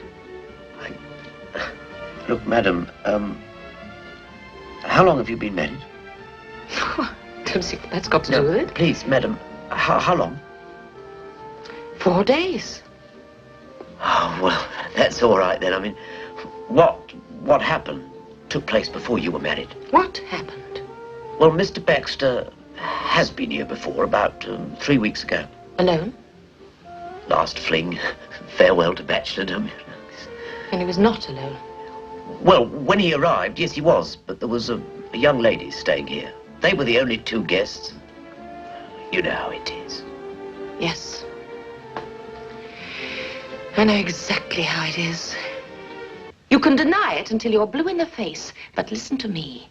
[SPEAKER 11] Look, madam, how long have you been married?
[SPEAKER 10] Don't see what that's got to do with it.
[SPEAKER 11] Please, madam, how long?
[SPEAKER 10] 4 days.
[SPEAKER 11] Oh, well, that's all right then. I mean, what happened took place before you were married?
[SPEAKER 10] What happened?
[SPEAKER 11] Well, Mr. Baxter has been here before, about 3 weeks ago.
[SPEAKER 10] Alone?
[SPEAKER 11] Last fling, farewell to bachelordom.
[SPEAKER 10] And he was not alone.
[SPEAKER 11] Well, when he arrived, yes, he was, but there was a young lady staying here. They were the only 2 guests. You know how it is.
[SPEAKER 10] Yes. I know exactly how it is. You can deny it until you're blue in the face, but listen to me.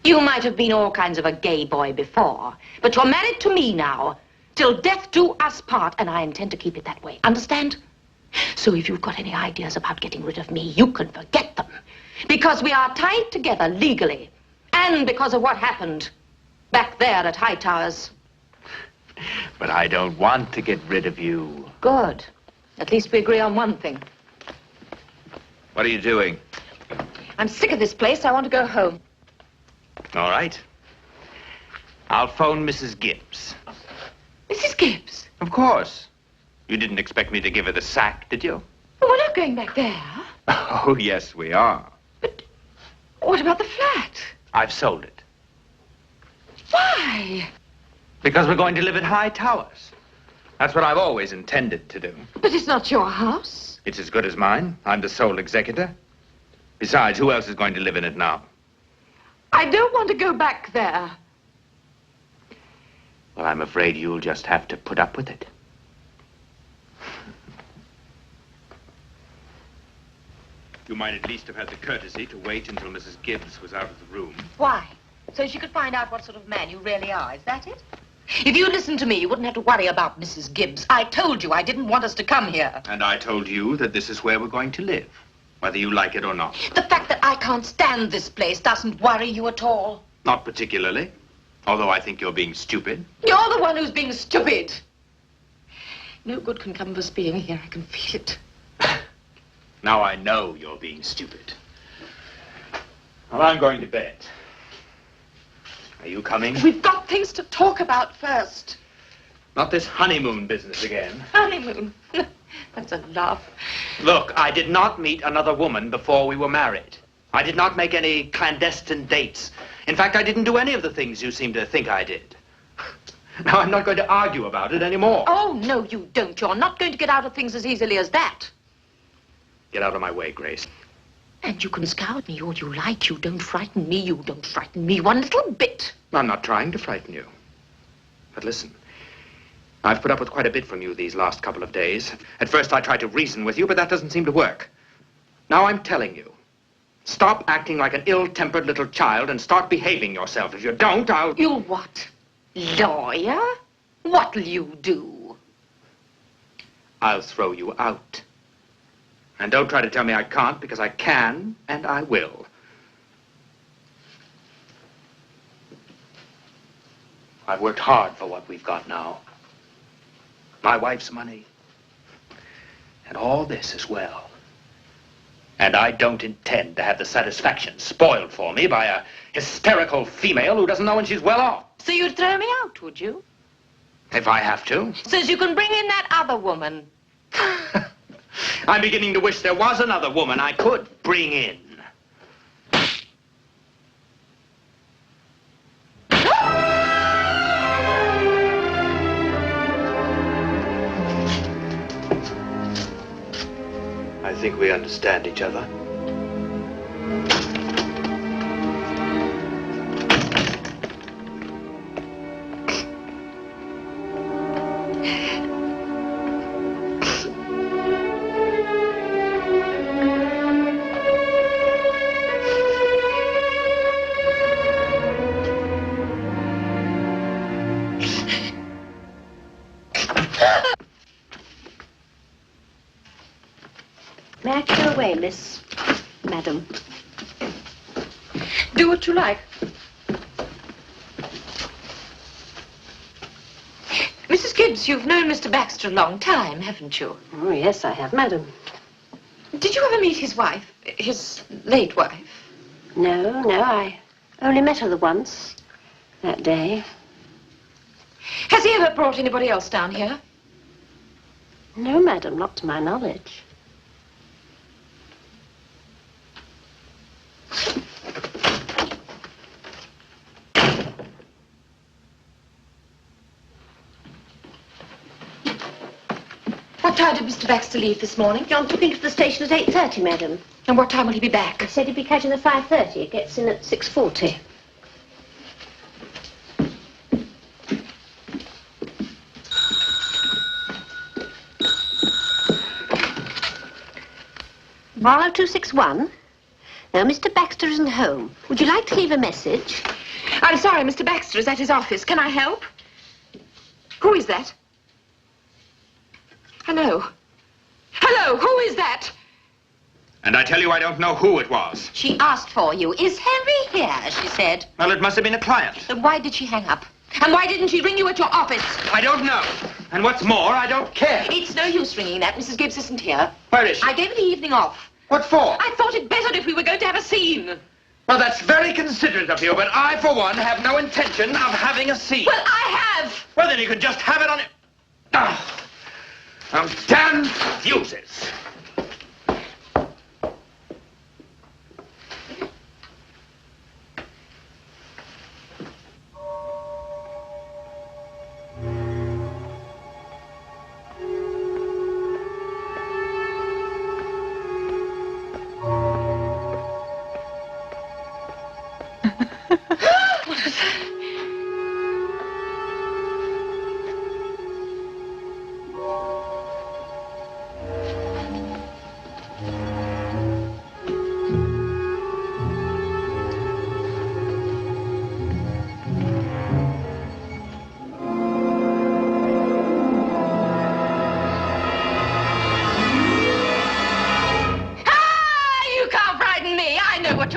[SPEAKER 10] You might have been all kinds of a gay boy before, but you're married to me now, till death do us part, and I intend to keep it that way. Understand? So if you've got any ideas about getting rid of me, you can forget them. Because we are tied together legally, and because of what happened back there at Hightowers.
[SPEAKER 12] But I don't want to get rid of you.
[SPEAKER 10] Good. At least we agree on one thing.
[SPEAKER 12] What are you doing?
[SPEAKER 10] I'm sick of this place. I want to go home.
[SPEAKER 12] All right. I'll phone Mrs. Gibbs.
[SPEAKER 10] Mrs. Gibbs?
[SPEAKER 12] Of course. You didn't expect me to give her the sack, did you?
[SPEAKER 10] Well, we're not going back there.
[SPEAKER 12] Oh, yes, we are.
[SPEAKER 10] But what about the flat?
[SPEAKER 12] I've sold it.
[SPEAKER 10] Why?
[SPEAKER 12] Because we're going to live at High Towers. That's what I've always intended to do.
[SPEAKER 10] But it's not your house.
[SPEAKER 12] It's as good as mine. I'm the sole executor. Besides, who else is going to live in it now?
[SPEAKER 10] I don't want to go back there.
[SPEAKER 12] Well, I'm afraid you'll just have to put up with it. You might at least have had the courtesy to wait until Mrs. Gibbs was out of the room.
[SPEAKER 2] Why? So she could find out what sort of man you really are, is that it? If you listened to me, you wouldn't have to worry about Mrs. Gibbs. I told you I didn't want us to come here.
[SPEAKER 12] And I told you that this is where we're going to live, whether you like it or not.
[SPEAKER 2] The fact that I can't stand this place doesn't worry you at all.
[SPEAKER 12] Not particularly, although I think you're being stupid.
[SPEAKER 10] You're the one who's being stupid. No good can come of us being here. I can feel it.
[SPEAKER 12] Now I know you're being stupid. Well, I'm going to bed. Are you coming?
[SPEAKER 10] We've got things to talk about first.
[SPEAKER 12] Not this honeymoon business again.
[SPEAKER 10] Honeymoon. That's a laugh.
[SPEAKER 12] Look, I did not meet another woman before we were married. I did not make any clandestine dates. In fact, I didn't do any of the things you seem to think I did. Now, I'm not going to argue about it anymore.
[SPEAKER 10] Oh, no, you don't. You're not going to get out of things as easily as that.
[SPEAKER 12] Get out of my way, Grace.
[SPEAKER 10] And you can scowl at me all you like. You don't frighten me. You don't frighten me one little bit.
[SPEAKER 12] I'm not trying to frighten you. But listen, I've put up with quite a bit from you these last couple of days. At first I tried to reason with you, but that doesn't seem to work. Now I'm telling you, stop acting like an ill-tempered little child and start behaving yourself. If you don't, I'll...
[SPEAKER 10] You'll what? Lawyer? What'll you do?
[SPEAKER 12] I'll throw you out. And don't try to tell me I can't, because I can, and I will. I've worked hard for what we've got now. My wife's money. And all this as well. And I don't intend to have the satisfaction spoiled for me by a hysterical female who doesn't know when she's well off.
[SPEAKER 10] So you'd throw me out, would you?
[SPEAKER 12] If I have to.
[SPEAKER 10] Since you can bring in that other woman.
[SPEAKER 12] I'm beginning to wish there was another woman I could bring in. I think we understand each other.
[SPEAKER 4] May I go away, Madam?
[SPEAKER 10] Do what you like. Mrs. Gibbs, you've known Mr. Baxter a long time, haven't you?
[SPEAKER 4] Oh, yes, I have, Madam.
[SPEAKER 10] Did you ever meet his wife? His late wife?
[SPEAKER 4] No, I only met her the once, that day.
[SPEAKER 10] Has he ever brought anybody else down here?
[SPEAKER 4] No, Madam, not to my knowledge.
[SPEAKER 10] What time did Mr. Baxter leave this morning?
[SPEAKER 4] John took him to the station at 8:30, Madam.
[SPEAKER 10] And what time will he be back?
[SPEAKER 4] He said he'd be catching the 5:30. It gets in at 6:40. Barlow 261. Now, Mr. Baxter isn't home. Would you like to leave a message?
[SPEAKER 10] I'm sorry, Mr. Baxter is at his office. Can I help? Who is that? Hello? Hello, who is that?
[SPEAKER 12] And I tell you, I don't know who it was.
[SPEAKER 10] She asked for you. Is Henry here, she said.
[SPEAKER 12] Well, it must have been a client.
[SPEAKER 10] Then why did she hang up? And why didn't she ring you at your office?
[SPEAKER 12] I don't know. And what's more, I don't care.
[SPEAKER 10] It's no use ringing that. Mrs. Gibbs isn't here.
[SPEAKER 12] Where is she?
[SPEAKER 10] I gave her the evening off.
[SPEAKER 12] What for?
[SPEAKER 10] I thought it better if we were going to have a scene.
[SPEAKER 12] Well, that's very considerate of you, but I, for one, have no intention of having a scene.
[SPEAKER 10] Well, I have.
[SPEAKER 12] Well, then you could just have it on it. Damn fuses.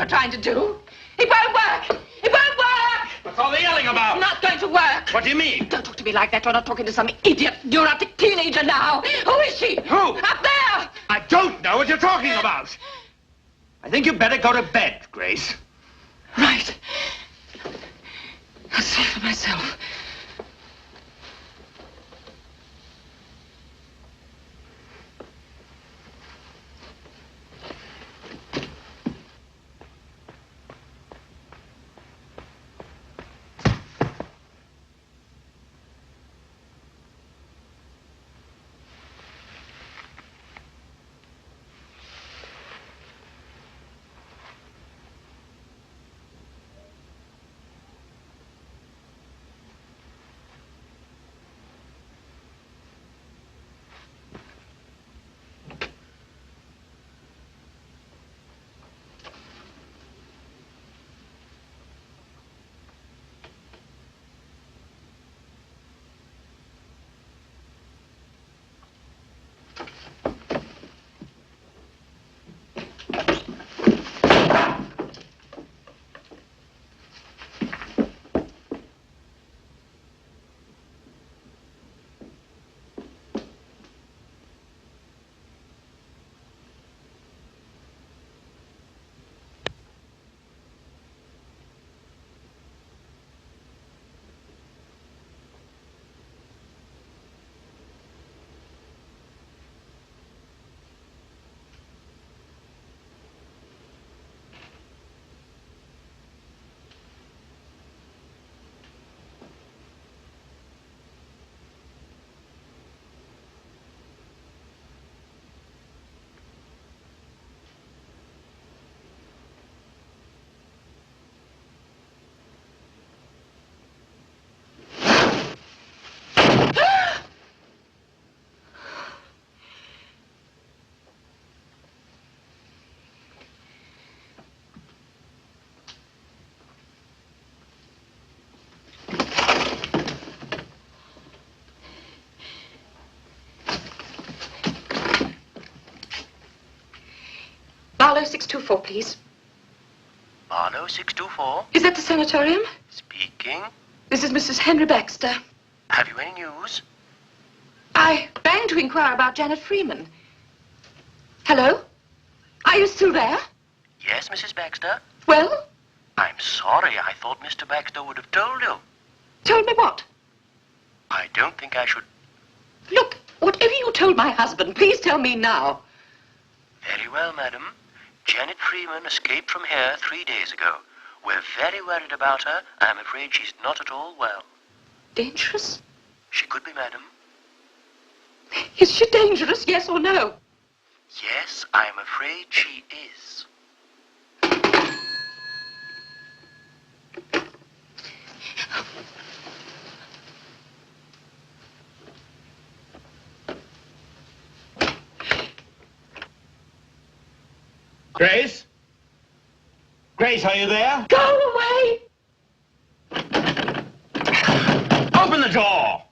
[SPEAKER 10] Trying to do. It won't work. It won't work.
[SPEAKER 12] What's all the yelling about?
[SPEAKER 10] Not going to work.
[SPEAKER 12] What do you mean?
[SPEAKER 10] Don't talk to me like that. You're not talking to some idiot, neurotic teenager now. Who is she?
[SPEAKER 12] Who?
[SPEAKER 10] Up there.
[SPEAKER 12] I don't know what you're talking about. I think you'd better go to bed, Grace.
[SPEAKER 10] Right. I'll see for myself.
[SPEAKER 6] Marlowe 624, please.
[SPEAKER 13] Marlowe 624?
[SPEAKER 6] Is that the sanatorium?
[SPEAKER 13] Speaking.
[SPEAKER 6] This is Mrs. Henry Baxter.
[SPEAKER 13] Have you any news?
[SPEAKER 6] I rang to inquire about Janet Freeman. Hello? Are you still there?
[SPEAKER 13] Yes, Mrs. Baxter?
[SPEAKER 6] Well?
[SPEAKER 13] I'm sorry. I thought Mr. Baxter would have told you.
[SPEAKER 6] Told me what?
[SPEAKER 13] I don't think I should...
[SPEAKER 6] Look, whatever you told my husband, please tell me now.
[SPEAKER 13] Very well, madam. Janet Freeman escaped from here 3 days ago. We're very worried about her. I'm afraid she's not at all well.
[SPEAKER 6] Dangerous?
[SPEAKER 13] She could be, madam.
[SPEAKER 6] Is she dangerous, yes or no?
[SPEAKER 13] Yes, I'm afraid she is.
[SPEAKER 14] Grace? Grace, are you there?
[SPEAKER 6] Go away!
[SPEAKER 14] Open the door!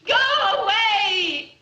[SPEAKER 6] Go away!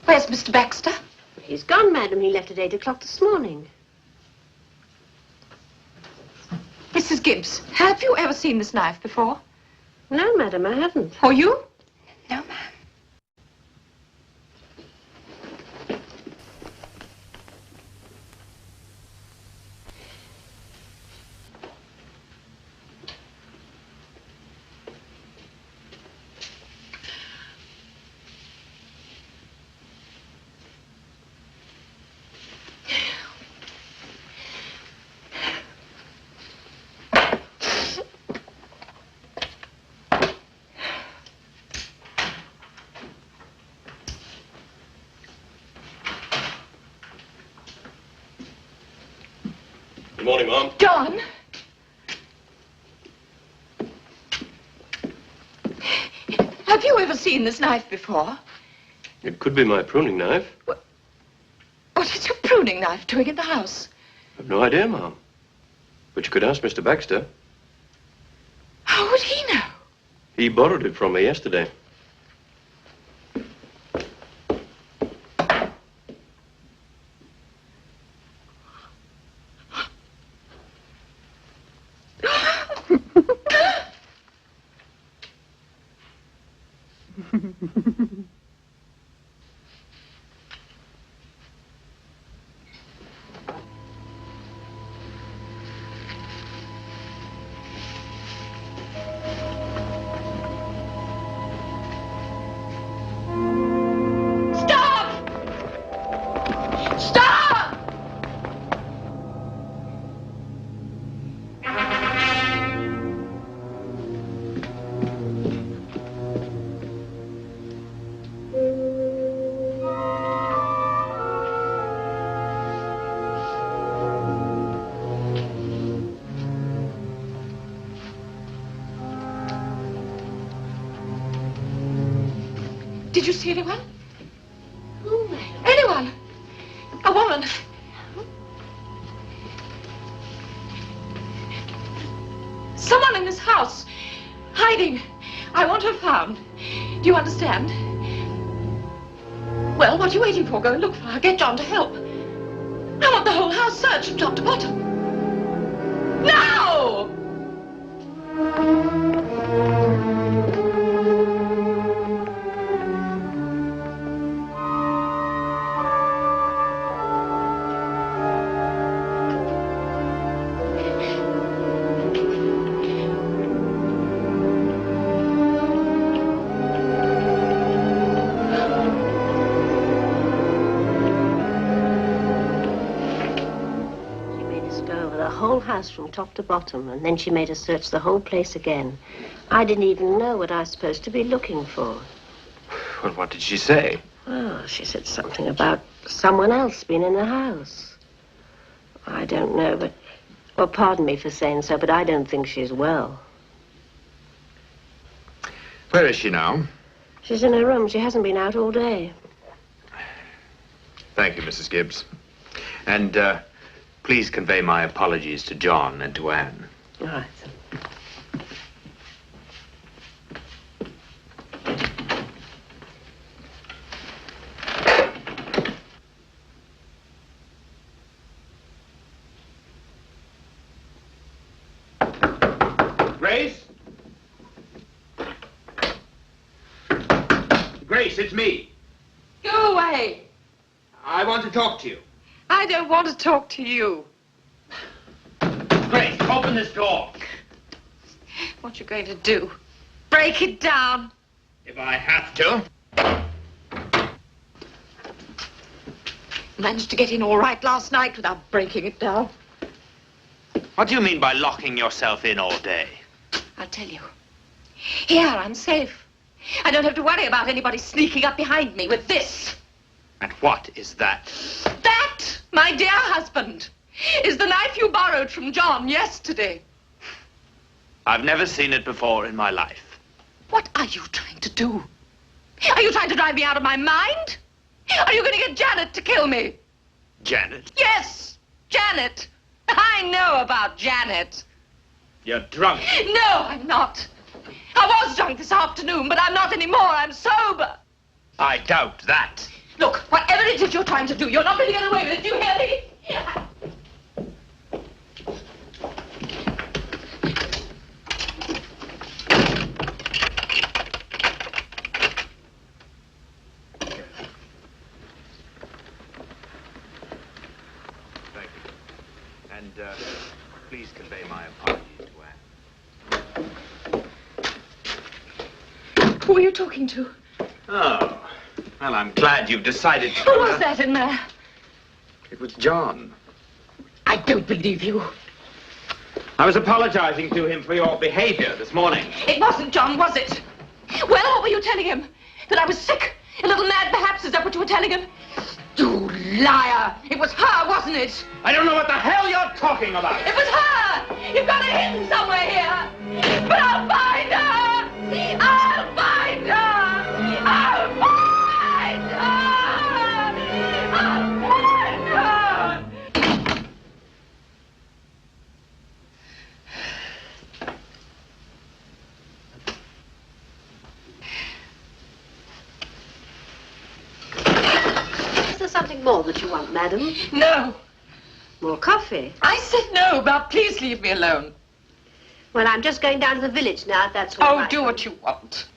[SPEAKER 6] Where's Mr. Baxter?
[SPEAKER 4] He's gone, madam. He left at 8 o'clock this morning.
[SPEAKER 6] Mrs. Gibbs, have you ever seen this knife before?
[SPEAKER 4] No, madam, I haven't.
[SPEAKER 6] Or you?
[SPEAKER 10] No, ma'am.
[SPEAKER 9] Good morning, Mom.
[SPEAKER 6] John! Have you ever seen this knife before?
[SPEAKER 9] It could be my pruning knife.
[SPEAKER 6] What is your pruning knife doing in the house?
[SPEAKER 9] I've no idea, Mom. But you could ask Mr. Baxter.
[SPEAKER 6] How would he know?
[SPEAKER 9] He borrowed it from me yesterday.
[SPEAKER 6] Did you see anyone? Who? Anyone? A woman? Someone in this house, hiding. I want her found. Do you understand? Well, what are you waiting for? Go and look for her. Get John to help. I want the whole house searched from top to bottom. Now!
[SPEAKER 4] House from top to bottom, and then she made us search the whole place again. I didn't even know what I was supposed to be looking for.
[SPEAKER 12] Well, what did she say?
[SPEAKER 4] Oh, she said something about someone else being in the house. I don't know, but... Well, pardon me for saying so, but I don't think she's well.
[SPEAKER 12] Where is she now?
[SPEAKER 4] She's in her room. She hasn't been out all day.
[SPEAKER 12] Thank you, Mrs. Gibbs. And, please convey my apologies to John and to Anne.
[SPEAKER 4] All right.
[SPEAKER 14] Grace? Grace, it's me.
[SPEAKER 6] Go away.
[SPEAKER 14] I want to talk to you.
[SPEAKER 6] I don't want to talk to you.
[SPEAKER 14] Grace, open this door.
[SPEAKER 6] What you going to do? Break it down?
[SPEAKER 14] If I have to.
[SPEAKER 6] Managed to get in all right last night without breaking it down.
[SPEAKER 14] What do you mean by locking yourself in all day?
[SPEAKER 6] I'll tell you. Here, I'm safe. I don't have to worry about anybody sneaking up behind me with this.
[SPEAKER 14] And what is that?
[SPEAKER 6] That, my dear husband, is the knife you borrowed from John yesterday.
[SPEAKER 14] I've never seen it before in my life.
[SPEAKER 6] What are you trying to do? Are you trying to drive me out of my mind? Are you going to get Janet to kill me?
[SPEAKER 14] Janet?
[SPEAKER 6] Yes, Janet. I know about Janet.
[SPEAKER 14] You're drunk.
[SPEAKER 6] No, I'm not. I was drunk this afternoon, but I'm not anymore. I'm sober.
[SPEAKER 14] I doubt that.
[SPEAKER 6] Look, whatever it is you're trying to do, you're not going to get away with it. Do you hear me?
[SPEAKER 12] Thank you. And, please convey my apologies to Anne.
[SPEAKER 6] Who are you talking to?
[SPEAKER 12] Oh. Well, I'm glad you've decided to...
[SPEAKER 6] Who was that in there?
[SPEAKER 12] It was John.
[SPEAKER 6] I don't believe you.
[SPEAKER 14] I was apologizing to him for your behavior this morning.
[SPEAKER 6] It wasn't John, was it? Well, what were you telling him? That I was sick? A little mad, perhaps? Is that what you were telling him? You liar! It was her, wasn't it?
[SPEAKER 14] I don't know what the hell you're talking about.
[SPEAKER 6] It was her! You've got her hidden somewhere here. But I'll find her! I'll find her! I'll find her!
[SPEAKER 4] Is there something more that you want, madam?
[SPEAKER 6] No.
[SPEAKER 4] More coffee?
[SPEAKER 6] I said no, but please leave me alone.
[SPEAKER 4] Well, I'm just going down to the village now, if that's all right.
[SPEAKER 6] Oh, do what you want.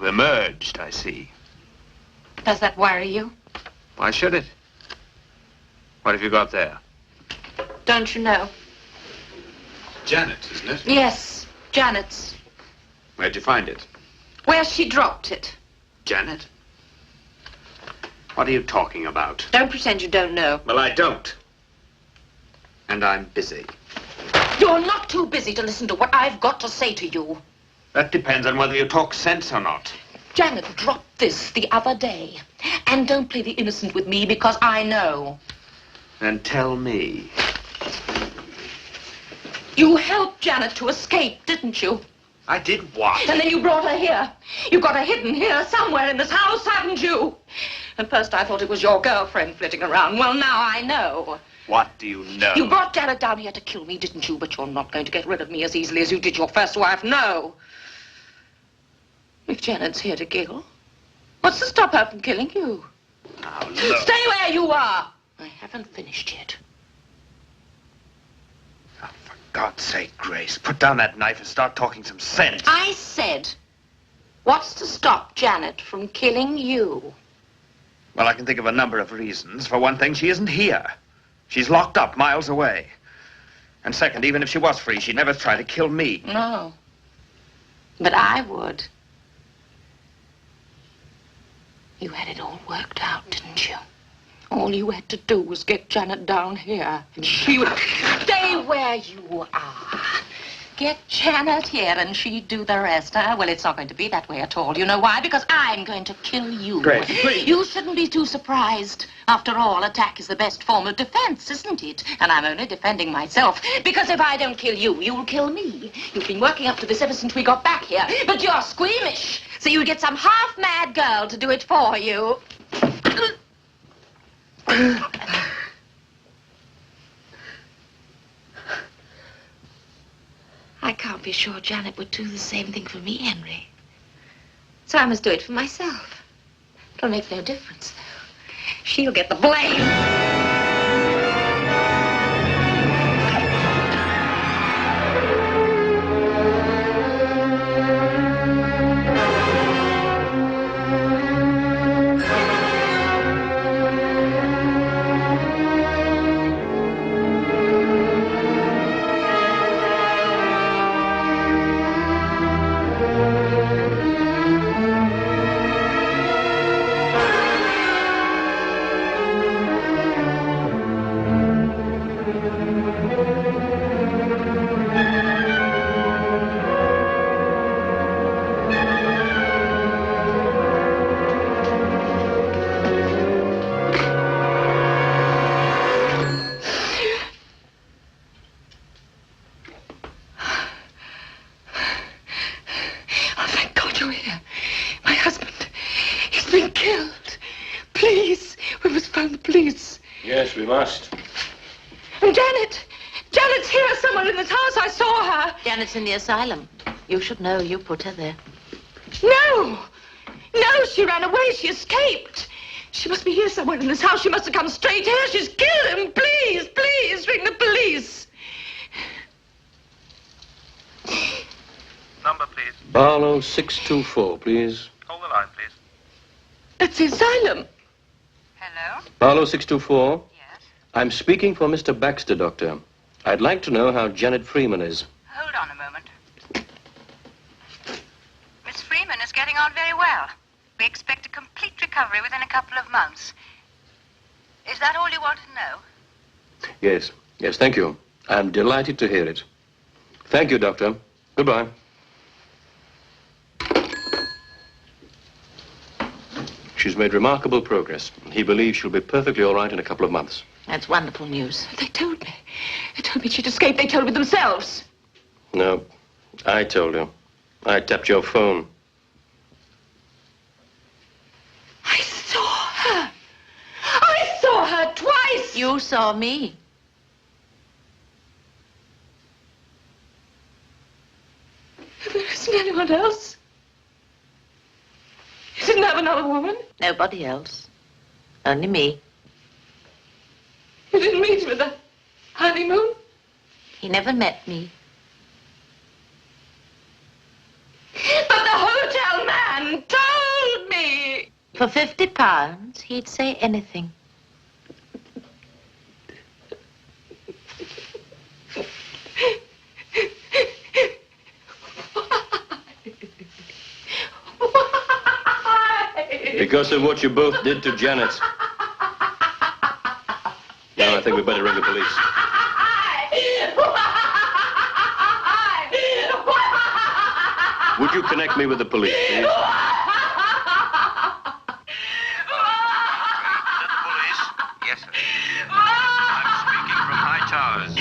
[SPEAKER 12] emerged, I see.
[SPEAKER 10] Does that worry you?
[SPEAKER 12] Why should it? What have you got there?
[SPEAKER 10] Don't you know?
[SPEAKER 12] Janet, isn't it?
[SPEAKER 10] Yes, Janet's.
[SPEAKER 12] Where'd you find it?
[SPEAKER 10] Where she dropped it.
[SPEAKER 12] Janet? What are you talking about?
[SPEAKER 10] Don't pretend you don't know.
[SPEAKER 12] Well, I don't. And I'm busy.
[SPEAKER 10] You're not too busy to listen to what I've got to say to you.
[SPEAKER 12] That depends on whether you talk sense or not.
[SPEAKER 10] Janet dropped this the other day. And don't play the innocent with me because I know.
[SPEAKER 12] Then tell me.
[SPEAKER 10] You helped Janet to escape, didn't you?
[SPEAKER 12] I did what?
[SPEAKER 10] And then you brought her here. You got her hidden here somewhere in this house, haven't you? At first I thought it was your girlfriend flitting around. Well, now I know.
[SPEAKER 12] What do you know?
[SPEAKER 10] You brought Janet down here to kill me, didn't you? But you're not going to get rid of me as easily as you did your first wife. No. If Janet's here to kill, what's to stop her from killing you?
[SPEAKER 12] Now, look.
[SPEAKER 10] Stay where you are. I haven't finished yet.
[SPEAKER 12] Oh, for God's sake, Grace, put down that knife and start talking some sense.
[SPEAKER 10] I said, what's to stop Janet from killing you?
[SPEAKER 12] Well, I can think of a number of reasons. For one thing, she isn't here. She's locked up miles away. And second, even if she was free, she'd never try to kill me.
[SPEAKER 10] No. But I would. You had it all worked out, didn't you? All you had to do was get Janet down here, and she would stay where you are. Get Janet here, and she'd do the rest, huh? Well, it's not going to be that way at all. You know why? Because I'm going to kill you.
[SPEAKER 12] Grace, please.
[SPEAKER 10] You shouldn't be too surprised. After all, attack is the best form of defense, isn't it? And I'm only defending myself. Because if I don't kill you, you'll kill me. You've been working up to this ever since we got back here. But you're squeamish. So you get some half-mad girl to do it for you. I can't be sure Janet would do the same thing for me, Henry. So I must do it for myself. It'll make no difference, though. She'll get the blame.
[SPEAKER 9] Yes, we must.
[SPEAKER 10] And Janet! Janet's here somewhere in this house. I saw her.
[SPEAKER 2] Janet's in the asylum. You should know. You put her there.
[SPEAKER 10] No! No, she ran away. She escaped. She must be here somewhere in this house. She must have come straight here. She's killed him. Please, please, ring the police.
[SPEAKER 13] Number, please.
[SPEAKER 9] Barlow 624, please.
[SPEAKER 13] Hold the line, please.
[SPEAKER 10] It's the asylum.
[SPEAKER 3] Hello?
[SPEAKER 9] Barlow 624?
[SPEAKER 3] Yes?
[SPEAKER 9] I'm speaking for Mr. Baxter, Doctor. I'd like to know how Janet Freeman is.
[SPEAKER 3] Hold on a moment. Miss Freeman is getting on very well. We expect a complete recovery within a couple of months. Is that all you want to know?
[SPEAKER 9] Yes, yes, thank you. I'm delighted to hear it. Thank you, Doctor. Goodbye. She's made remarkable progress. He believes she'll be perfectly all right in a couple of months.
[SPEAKER 2] That's wonderful news.
[SPEAKER 10] They told me. They told me she'd escaped. They told me themselves.
[SPEAKER 9] No, I told you. I tapped your phone.
[SPEAKER 10] I saw her. I saw her twice.
[SPEAKER 2] You saw me.
[SPEAKER 10] There isn't anyone else. You didn't have another woman?
[SPEAKER 2] Nobody else. Only me.
[SPEAKER 10] You didn't meet him at the honeymoon?
[SPEAKER 2] He never met me.
[SPEAKER 10] But the hotel man told
[SPEAKER 2] For £50, he'd say anything.
[SPEAKER 9] Because of what you both did to Janet. Now I think we better ring the police. Would you connect me with the police, please?
[SPEAKER 15] Yes, sir. I'm speaking from high towers.